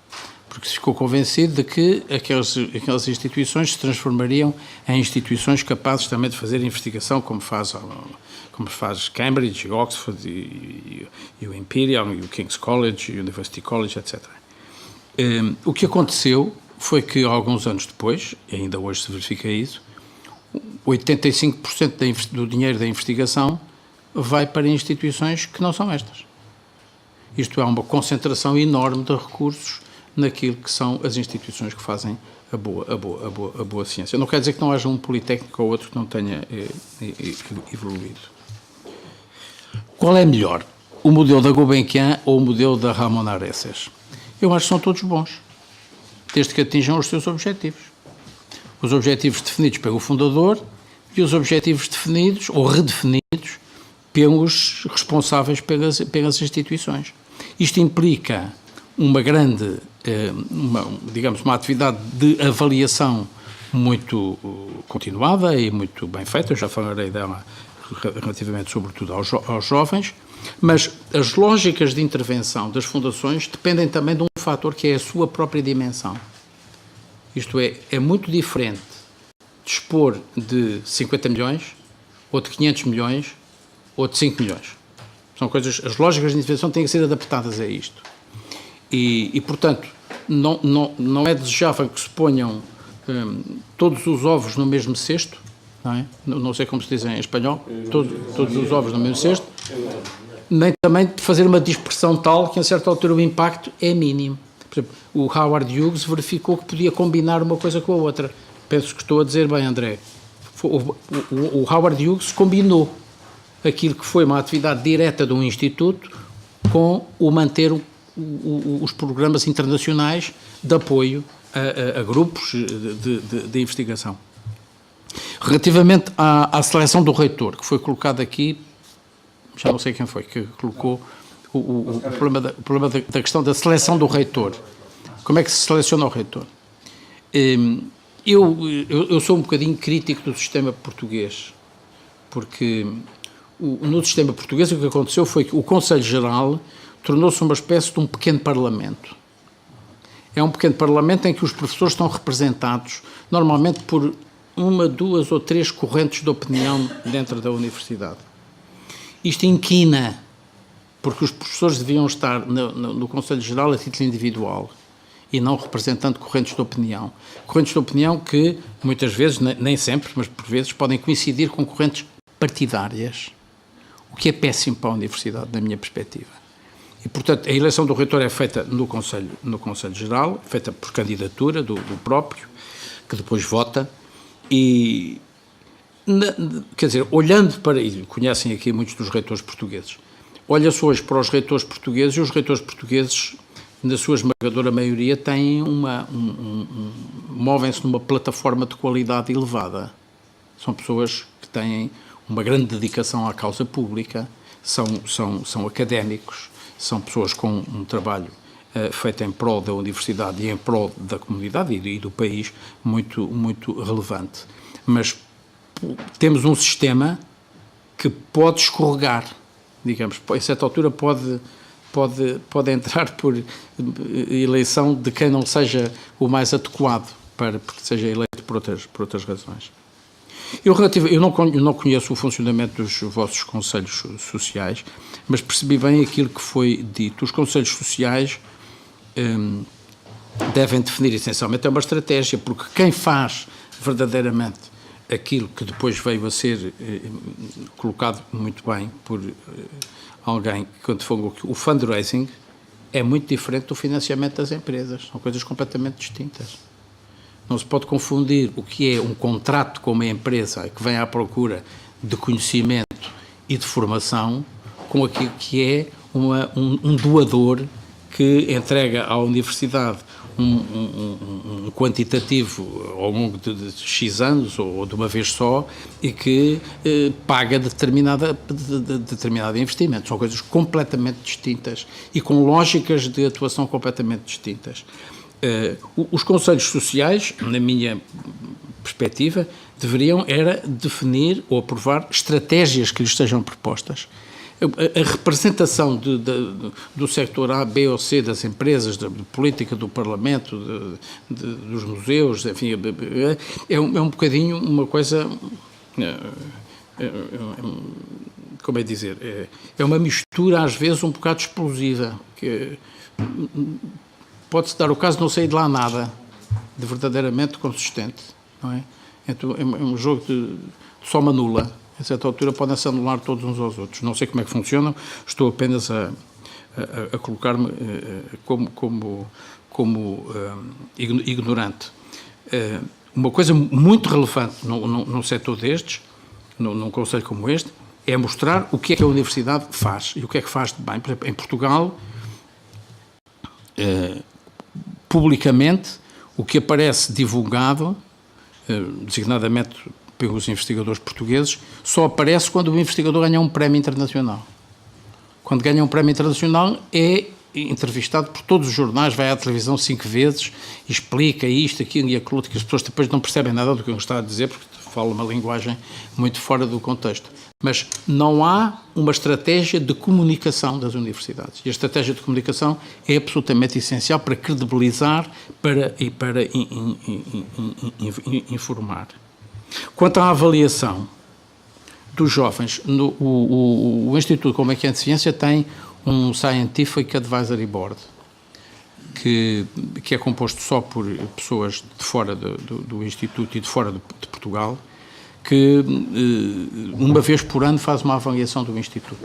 porque se ficou convencido de que aquelas instituições se transformariam em instituições capazes também de fazer investigação, como faz Cambridge, Oxford, e o Imperial, e o King's College, e o University College, etc. O que aconteceu foi que, alguns anos depois, e ainda hoje se verifica isso, 85% do dinheiro da investigação vai para instituições que não são estas. Isto é, uma concentração enorme de recursos naquilo que são as instituições que fazem a boa ciência. Não quer dizer que não haja um politécnico ou outro que não tenha evoluído. Qual é melhor? O modelo da Gulbenkian ou o modelo da Ramon Areces? Eu acho que são todos bons, desde que atinjam os seus objetivos. Os objetivos definidos pelo fundador e os objetivos definidos ou redefinidos pelos responsáveis pelas instituições. Isto implica uma grande, uma atividade de avaliação muito continuada e muito bem feita. Eu já falarei dela relativamente, sobretudo, aos jovens. Mas as lógicas de intervenção das fundações dependem também de um fator que é a sua própria dimensão. Isto é muito diferente dispor de 50 milhões, ou de 500 milhões, ou de 5 milhões. São coisas, as lógicas de intervenção têm que ser adaptadas a isto. E portanto, não é desejável que se ponham todos os ovos no mesmo cesto, não é? Não sei como se diz em espanhol, todos os ovos no mesmo cesto, nem também de fazer uma dispersão tal que, a certa altura, o impacto é mínimo. Por exemplo, o Howard Hughes verificou que podia combinar uma coisa com a outra. Penso que estou a dizer bem, André. O Howard Hughes combinou aquilo que foi uma atividade direta de um instituto com o manter os programas internacionais de apoio a grupos de investigação. Relativamente à seleção do reitor, que foi colocado aqui, já não sei quem foi que colocou o problema da questão da seleção do reitor. Como é que se seleciona o reitor? Eu sou um bocadinho crítico do sistema português, porque no sistema português o que aconteceu foi que o Conselho Geral tornou-se uma espécie de um pequeno parlamento. É um pequeno parlamento em que os professores estão representados, normalmente por 1, 2 ou 3 correntes de opinião dentro da universidade. Isto inquina, porque os professores deviam estar no Conselho Geral a título individual e não representando correntes de opinião. Correntes de opinião que, muitas vezes, nem sempre, mas por vezes, podem coincidir com correntes partidárias, o que é péssimo para a universidade, na minha perspectiva. E, portanto, a eleição do reitor é feita no Conselho Geral, feita por candidatura do próprio, que depois vota, e, quer dizer, olhando para, e conhecem aqui muitos dos reitores portugueses, olha-se hoje para os reitores portugueses, e os reitores portugueses, na sua esmagadora maioria, têm movem-se numa plataforma de qualidade elevada. São pessoas que têm uma grande dedicação à causa pública, são académicos, são pessoas com um trabalho feito em prol da universidade e em prol da comunidade e do país muito, muito relevante. Mas temos um sistema que pode escorregar, digamos, em certa altura pode entrar por eleição de quem não seja o mais adequado para que seja eleito por outras razões. Eu não conheço o funcionamento dos vossos conselhos sociais, mas percebi bem aquilo que foi dito. Os conselhos sociais devem definir essencialmente uma estratégia, porque quem faz verdadeiramente aquilo que depois veio a ser colocado muito bem por alguém, quando falou que o fundraising é muito diferente do financiamento das empresas, são coisas completamente distintas. Não se pode confundir o que é um contrato com uma empresa que vem à procura de conhecimento e de formação com aquilo que é um doador que entrega à universidade um quantitativo ao longo de X anos ou de uma vez só e que paga determinado investimento. São coisas completamente distintas e com lógicas de atuação completamente distintas. Os conselhos sociais, na minha perspectiva, deveriam era definir ou aprovar estratégias que lhes sejam propostas. A representação do sector A, B ou C das empresas, da política do Parlamento, dos museus, enfim, é um bocadinho uma coisa, como é dizer, é uma mistura às vezes um bocado explosiva, que pode-se dar o caso de não sair de lá nada de verdadeiramente consistente, não é? Então, é um jogo de soma nula. A certa altura podem-se anular todos uns aos outros. Não sei como é que funcionam, estou apenas a colocar-me como ignorante. Uma coisa muito relevante num setor destes, num conselho como este, é mostrar o que é que a universidade faz e o que é que faz de bem. Por exemplo, em Portugal, publicamente, o que aparece divulgado, designadamente pelos investigadores portugueses, só aparece quando o investigador ganha um prémio internacional. Quando ganha um prémio internacional é entrevistado por todos os jornais, vai à televisão 5 vezes, explica isto, aquilo e aquilo, que as pessoas depois não percebem nada do que ele está a dizer, porque fala uma linguagem muito fora do contexto. Mas não há uma estratégia de comunicação das universidades. E a estratégia de comunicação é absolutamente essencial para credibilizar e para informar. Quanto à avaliação dos jovens, o Instituto Gulbenkian de Ciência tem um Scientific Advisory Board, que é composto só por pessoas de fora do Instituto e de fora de Portugal, que uma vez por ano faz uma avaliação do Instituto.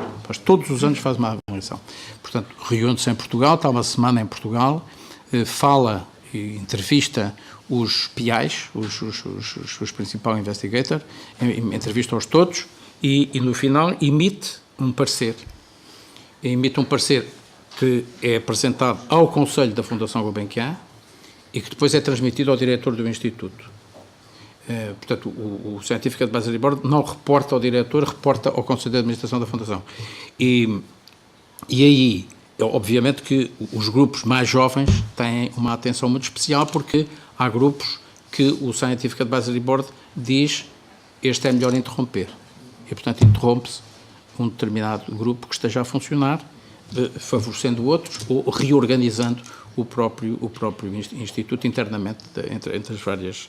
Todos os anos faz uma avaliação. Portanto, reúne-se em Portugal, está uma semana em Portugal, fala e entrevista os PIs, os Principal Investigator, entrevista-os todos e no final emite um parecer. Emite um parecer que é apresentado ao Conselho da Fundação Gulbenkian e que depois é transmitido ao diretor do Instituto. Portanto, o Scientific Advisory Board não reporta ao diretor, reporta ao Conselho de Administração da Fundação. E aí, obviamente que os grupos mais jovens têm uma atenção muito especial, porque há grupos que o Scientific Advisory Board diz este é melhor interromper. E, portanto, interrompe-se um determinado grupo que esteja a funcionar, favorecendo outros ou reorganizando o próprio Instituto internamente entre as várias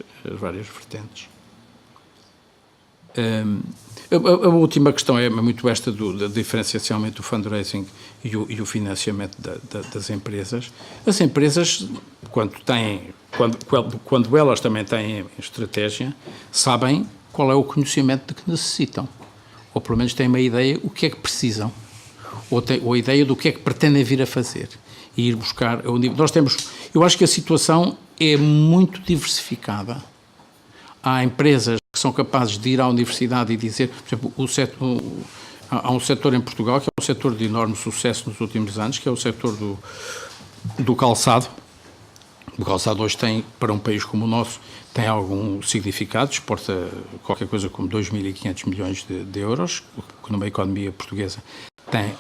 vertentes. A última questão é muito esta da diferenciação entre o fundraising e o financiamento das empresas. As empresas, quando elas também têm estratégia, sabem qual é o conhecimento de que necessitam. Ou pelo menos têm uma ideia o que é que precisam. Ou a ideia do que é que pretendem vir a fazer. E ir buscar... Eu acho que a situação é muito diversificada. Há empresas que são capazes de ir à universidade e dizer, por exemplo, há um setor em Portugal que é um setor de enorme sucesso nos últimos anos, que é o setor do calçado. O calçado hoje tem, para um país como o nosso, tem algum significado, exporta qualquer coisa como 2.500 milhões de euros, que numa economia portuguesa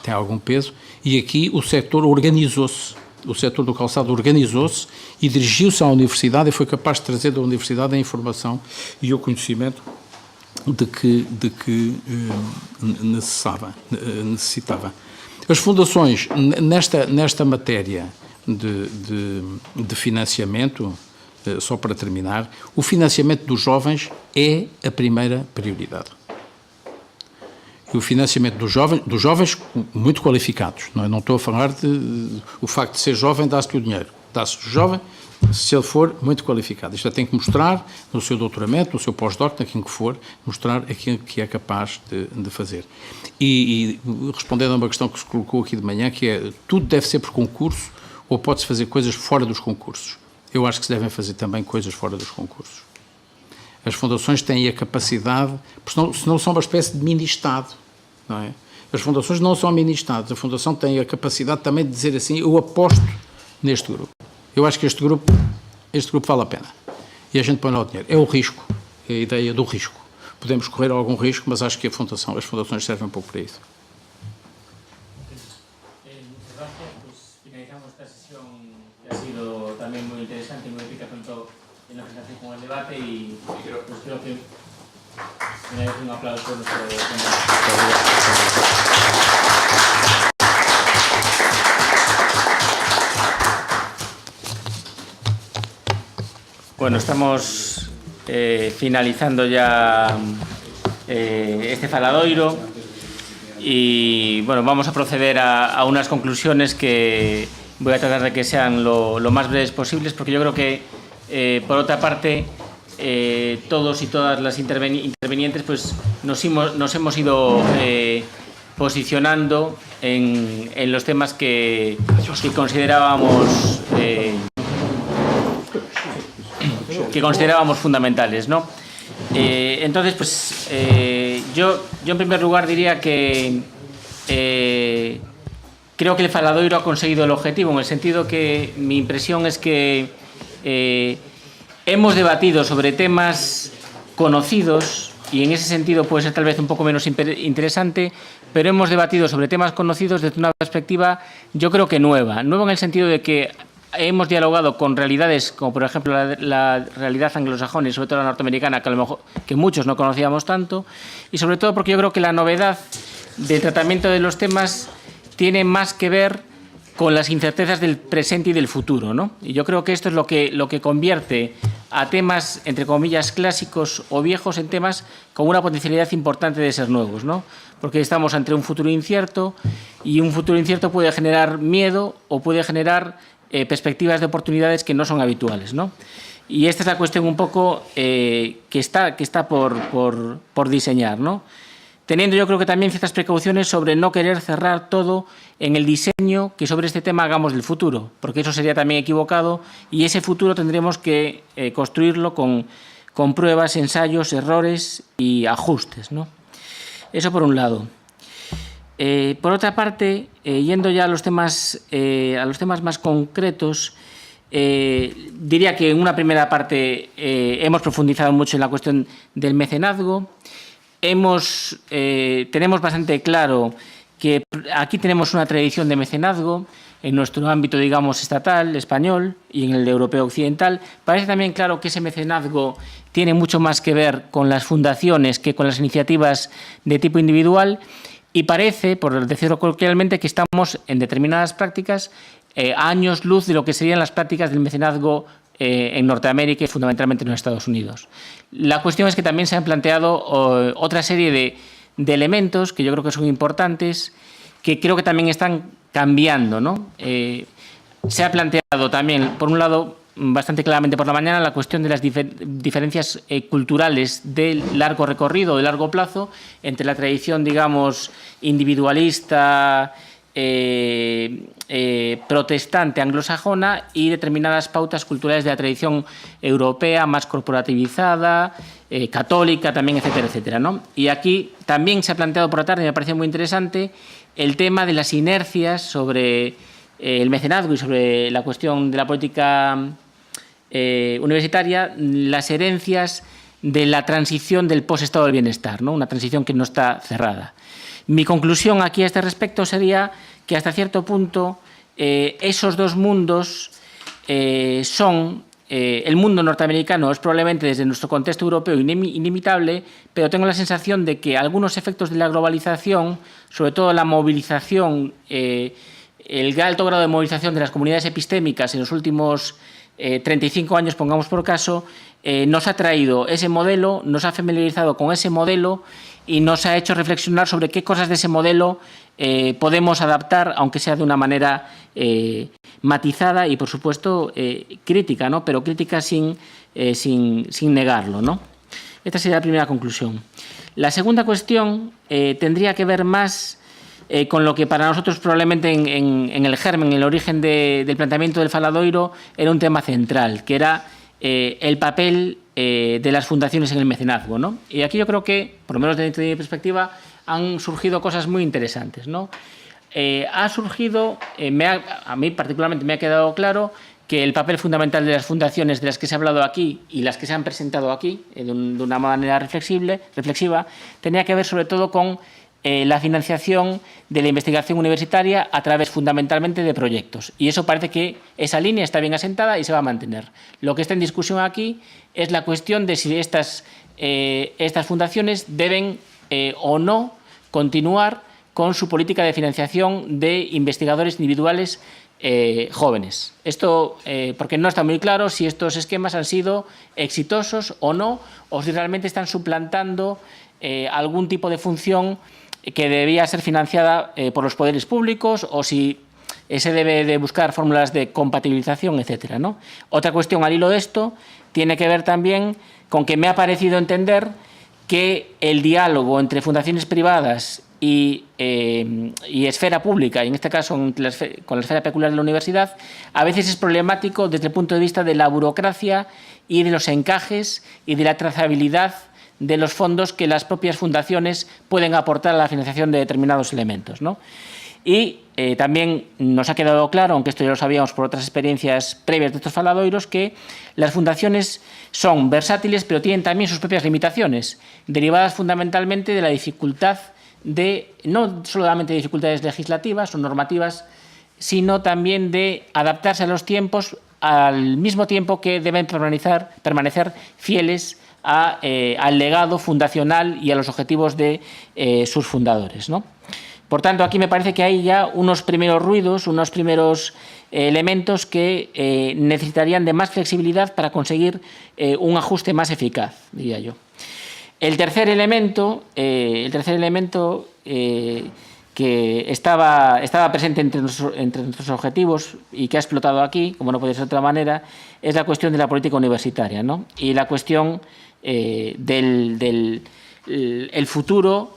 tem algum peso, e aqui o setor organizou-se. O setor do calçado organizou-se e dirigiu-se à universidade e foi capaz de trazer da universidade a informação e o conhecimento de que necessitava. As fundações, nesta matéria de financiamento, só para terminar, o financiamento dos jovens é a primeira prioridade. E o financiamento dos jovens muito qualificados. Não estou a falar o facto de ser jovem dá-se-lhe o dinheiro. Dá-se o jovem se ele for muito qualificado. Isto tem que mostrar no seu doutoramento, no seu pós-doc, naquilo que for, mostrar aquilo que é capaz de fazer. E respondendo a uma questão que se colocou aqui de manhã, que é, tudo deve ser por concurso ou pode-se fazer coisas fora dos concursos? Eu acho que se devem fazer também coisas fora dos concursos. As fundações têm a capacidade, porque senão são uma espécie de mini-Estado, não é? As fundações não são mini-Estados, a Fundação tem a capacidade também de dizer assim, eu aposto neste grupo. Eu acho que este grupo vale a pena. E a gente põe lá o dinheiro. É o risco, é a ideia do risco. Podemos correr algum risco, mas acho que as fundações servem um pouco para isso. Finalizamos esta sesión que ha sido también muy interesante y muy rica tanto en la presentación como en el debate y pues creo que merece un aplauso por nuestro Bueno, estamos finalizando ya este faladoiro y bueno, vamos a proceder a unas conclusiones que voy a tratar de que sean lo más breves posibles, porque yo creo que por otra parte todos y todas las intervenientes pues nos hemos ido posicionando en los temas que considerábamos fundamentales, ¿no? Entonces, pues yo en primer lugar diría que creo que el faladoiro ha conseguido el objetivo, en el sentido que mi impresión es que hemos debatido sobre temas conocidos y en ese sentido puede ser tal vez un poco menos interesante, pero hemos debatido sobre temas conocidos desde una perspectiva, yo creo que nueva en el sentido de que hemos dialogado con realidades como por ejemplo la realidad anglosajona y sobre todo la norteamericana, que a lo mejor que muchos no conocíamos tanto, y sobre todo porque yo creo que la novedad del tratamiento de los temas tiene más que ver con las incertezas del presente y del futuro, ¿no? Y yo creo que esto es lo que convierte a temas, entre comillas, clásicos o viejos en temas con una potencialidad importante de ser nuevos, ¿no? Porque estamos ante un futuro incierto y un futuro incierto puede generar miedo o puede generar perspectivas de oportunidades que no son habituales, ¿no? Y esta es la cuestión un poco que está por diseñar, ¿no? Teniendo yo creo que también ciertas precauciones sobre no querer cerrar todo en el diseño que sobre este tema hagamos del futuro, porque eso sería también equivocado y ese futuro tendremos que construirlo con pruebas, ensayos, errores y ajustes, ¿no? Eso por un lado. Por otra parte, yendo ya a los temas más concretos, diría que en una primera parte hemos profundizado mucho en la cuestión del mecenazgo. Tenemos bastante claro que aquí tenemos una tradición de mecenazgo en nuestro ámbito, digamos, estatal, español, y en el europeo occidental. Parece también claro que ese mecenazgo tiene mucho más que ver con las fundaciones que con las iniciativas de tipo individual. Y parece, por decirlo coloquialmente, que estamos en determinadas prácticas a años luz de lo que serían las prácticas del mecenazgo en Norteamérica y fundamentalmente en los Estados Unidos. La cuestión es que también se han planteado otra serie de elementos que yo creo que son importantes, que creo que también están cambiando, ¿no? Se ha planteado también, por un lado, bastante claramente por la mañana, la cuestión de las diferencias culturales de largo recorrido, de largo plazo, entre la tradición, digamos, individualista, protestante, anglosajona, y determinadas pautas culturales de la tradición europea, más corporativizada, católica también, etcétera, etcétera, ¿no? Y aquí también se ha planteado por la tarde, me parece muy interesante, el tema de las inercias sobre el mecenazgo y sobre la cuestión de la política universitaria, las herencias de la transición del post-estado del bienestar, ¿no? Una transición que no está cerrada. Mi conclusión aquí a este respecto sería que hasta cierto punto esos dos mundos son... el mundo norteamericano es probablemente desde nuestro contexto europeo inimitable, pero tengo la sensación de que algunos efectos de la globalización, sobre todo la movilización, el alto grado de movilización de las comunidades epistémicas en los últimos 35 años, pongamos por caso, nos ha traído ese modelo, nos ha familiarizado con ese modelo y nos ha hecho reflexionar sobre qué cosas de ese modelo podemos adaptar, aunque sea de una manera matizada y, por supuesto, crítica, ¿no? Pero crítica sin negarlo, ¿no? Esta sería la primera conclusión. La segunda cuestión tendría que ver más con lo que para nosotros probablemente en el germen, en el origen del planteamiento del Faladoiro, era un tema central, que era el papel de las fundaciones en el mecenazgo, ¿no? Y aquí yo creo que, por lo menos desde mi perspectiva, han surgido cosas muy interesantes, ¿no? Ha surgido, a mí particularmente me ha quedado claro que el papel fundamental de las fundaciones de las que se ha hablado aquí y las que se han presentado aquí de una manera reflexiva tenía que ver sobre todo con la financiación de la investigación universitaria a través fundamentalmente de proyectos. Y eso parece que esa línea está bien asentada y se va a mantener. Lo que está en discusión aquí es la cuestión de si estas fundaciones deben o no continuar con su política de financiación de investigadores individuales jóvenes. Esto porque no está muy claro si estos esquemas han sido exitosos o no, o si realmente están suplantando algún tipo de función que debía ser financiada por los poderes públicos o si se debe de buscar fórmulas de compatibilización, etcétera, ¿no? Otra cuestión al hilo de esto tiene que ver también con que me ha parecido entender que el diálogo entre fundaciones privadas y esfera pública, y en este caso con la esfera peculiar de la universidad, a veces es problemático desde el punto de vista de la burocracia y de los encajes y de la trazabilidad de los fondos que las propias fundaciones pueden aportar a la financiación de determinados elementos, ¿no? Y también nos ha quedado claro, aunque esto ya lo sabíamos por otras experiencias previas de estos faladoiros, que las fundaciones son versátiles, pero tienen también sus propias limitaciones, derivadas fundamentalmente de la dificultad no solamente de dificultades legislativas o normativas, sino también de adaptarse a los tiempos al mismo tiempo que deben permanecer fieles al legado fundacional y a los objetivos de sus fundadores, ¿no? Por tanto, aquí me parece que hay ya unos primeros ruidos, unos primeros elementos que necesitarían de más flexibilidad para conseguir un ajuste más eficaz, diría yo. El tercer elemento que estaba presente entre nuestros objetivos y que ha explotado aquí, como no puede ser de otra manera, es la cuestión de la política universitaria, ¿no? Y la cuestión del futuro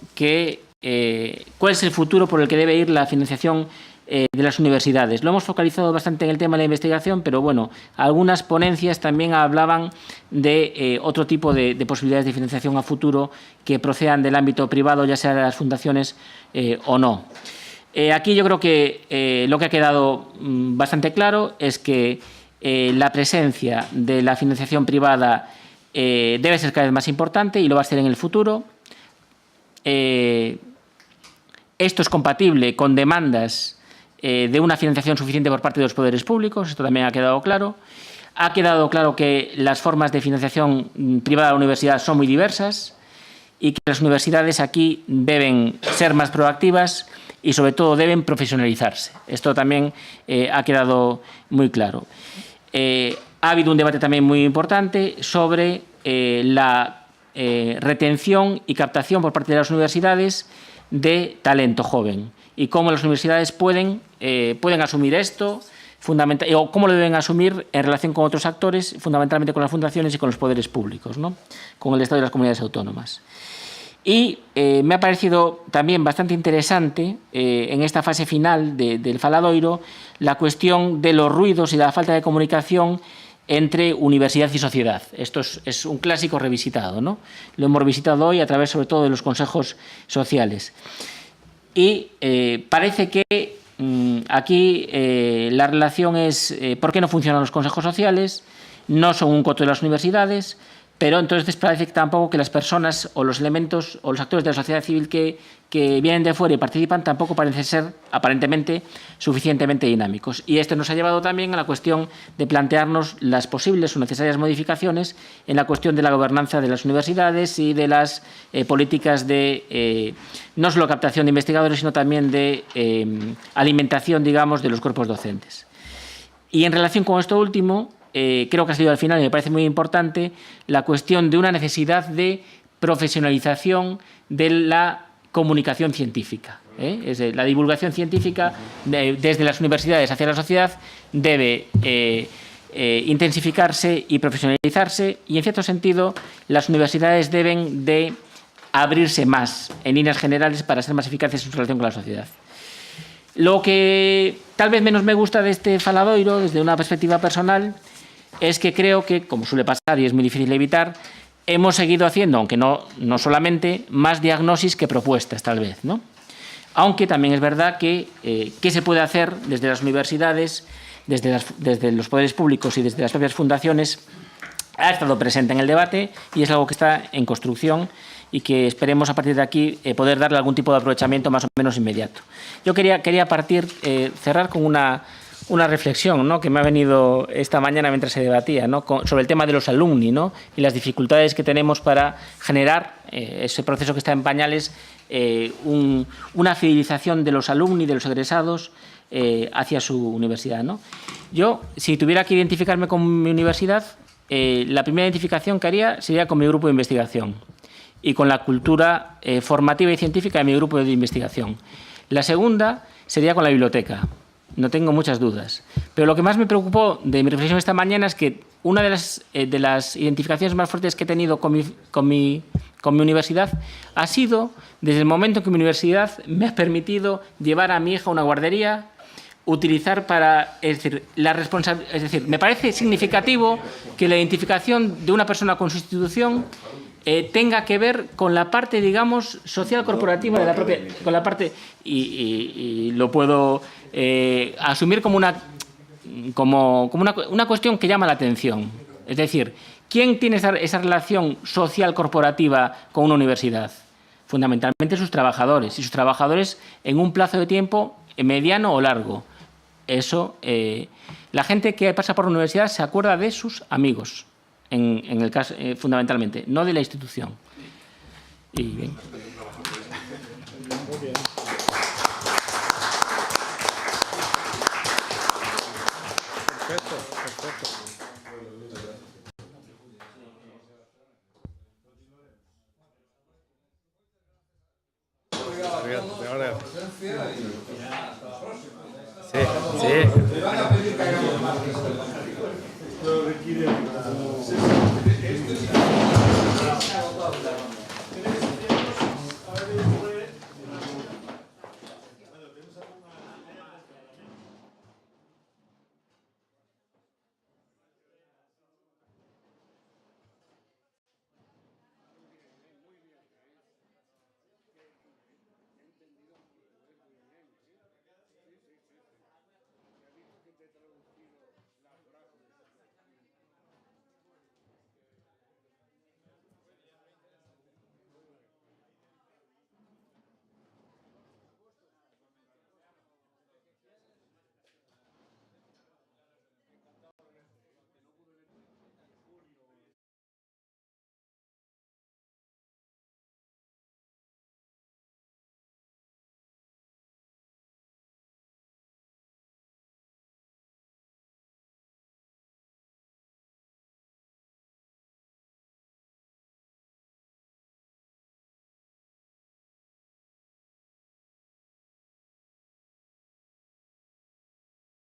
¿cuál es el futuro por el que debe ir la financiación de las universidades? Lo hemos focalizado bastante en el tema de la investigación, pero bueno, algunas ponencias también hablaban de otro tipo de posibilidades de financiación a futuro que procedan del ámbito privado, ya sea de las fundaciones o no. Aquí yo creo que lo que ha quedado bastante claro es que la presencia de la financiación privada debe ser cada vez más importante y lo va a ser en el futuro. Esto es compatible con demandas de una financiación suficiente por parte de los poderes públicos, esto también ha quedado claro. Ha quedado claro que las formas de financiación privada de la universidad son muy diversas y que las universidades aquí deben ser más proactivas y, sobre todo, deben profesionalizarse. Esto también ha quedado muy claro. ha habido un debate también muy importante sobre la retención y captación por parte de las universidades de talento joven y cómo las universidades pueden asumir esto o cómo lo deben asumir en relación con otros actores, fundamentalmente con las fundaciones y con los poderes públicos, ¿no? Con el Estado y las comunidades autónomas. Y me ha parecido también bastante interesante en esta fase final del faladoiro la cuestión de los ruidos y la falta de comunicación entre universidad y sociedad. Esto es un clásico revisitado, ¿no? Lo hemos revisitado hoy a través sobre todo de los consejos sociales. Y parece que aquí la relación es ¿por qué no funcionan los consejos sociales? No son un coto de las universidades, pero entonces parece que tampoco que las personas o los elementos o los actores de la sociedad civil que vienen de fuera y participan tampoco parecen ser aparentemente suficientemente dinámicos. Y esto nos ha llevado también a la cuestión de plantearnos las posibles o necesarias modificaciones en la cuestión de la gobernanza de las universidades y de las políticas de no solo captación de investigadores, sino también de alimentación, digamos, de los cuerpos docentes. Y en relación con esto último, creo que ha sido al final, y me parece muy importante, la cuestión de una necesidad de profesionalización de la comunicación científica. Es decir, la divulgación científica desde las universidades hacia la sociedad debe intensificarse y profesionalizarse y, en cierto sentido, las universidades deben de abrirse más en líneas generales para ser más eficaces en su relación con la sociedad. Lo que tal vez menos me gusta de este faladoiro, desde una perspectiva personal, es que creo que, como suele pasar y es muy difícil de evitar, hemos seguido haciendo, aunque no solamente, más diagnosis que propuestas, tal vez, ¿no? Aunque también es verdad que qué se puede hacer desde las universidades, desde los poderes públicos y desde las propias fundaciones, ha estado presente en el debate y es algo que está en construcción y que esperemos a partir de aquí poder darle algún tipo de aprovechamiento más o menos inmediato. Yo quería cerrar con una reflexión, ¿no?, que me ha venido esta mañana mientras se debatía, ¿no?, sobre el tema de los alumni, ¿no?, y las dificultades que tenemos para generar ese proceso que está en pañales, una fidelización de los alumni, de los egresados hacia su universidad, ¿no? Yo, si tuviera que identificarme con mi universidad, la primera identificación que haría sería con mi grupo de investigación y con la cultura formativa y científica de mi grupo de investigación. La segunda sería con la biblioteca. No tengo muchas dudas. Pero lo que más me preocupó de mi reflexión esta mañana es que una de las identificaciones más fuertes que he tenido con mi universidad ha sido desde el momento en que mi universidad me ha permitido llevar a mi hija a una guardería, utilizar para... Es decir, me parece significativo que la identificación de una persona con su institución tenga que ver con la parte, digamos, social corporativa de la propia... con la parte... y lo puedo asumir como una cuestión que llama la atención. Es decir, ¿quién tiene esa relación social corporativa con una universidad? Fundamentalmente sus trabajadores, y sus trabajadores en un plazo de tiempo mediano o largo. Eso, la gente que pasa por la universidad se acuerda de sus amigos, en el caso, fundamentalmente, no de la institución. Y bien. Sí, sí.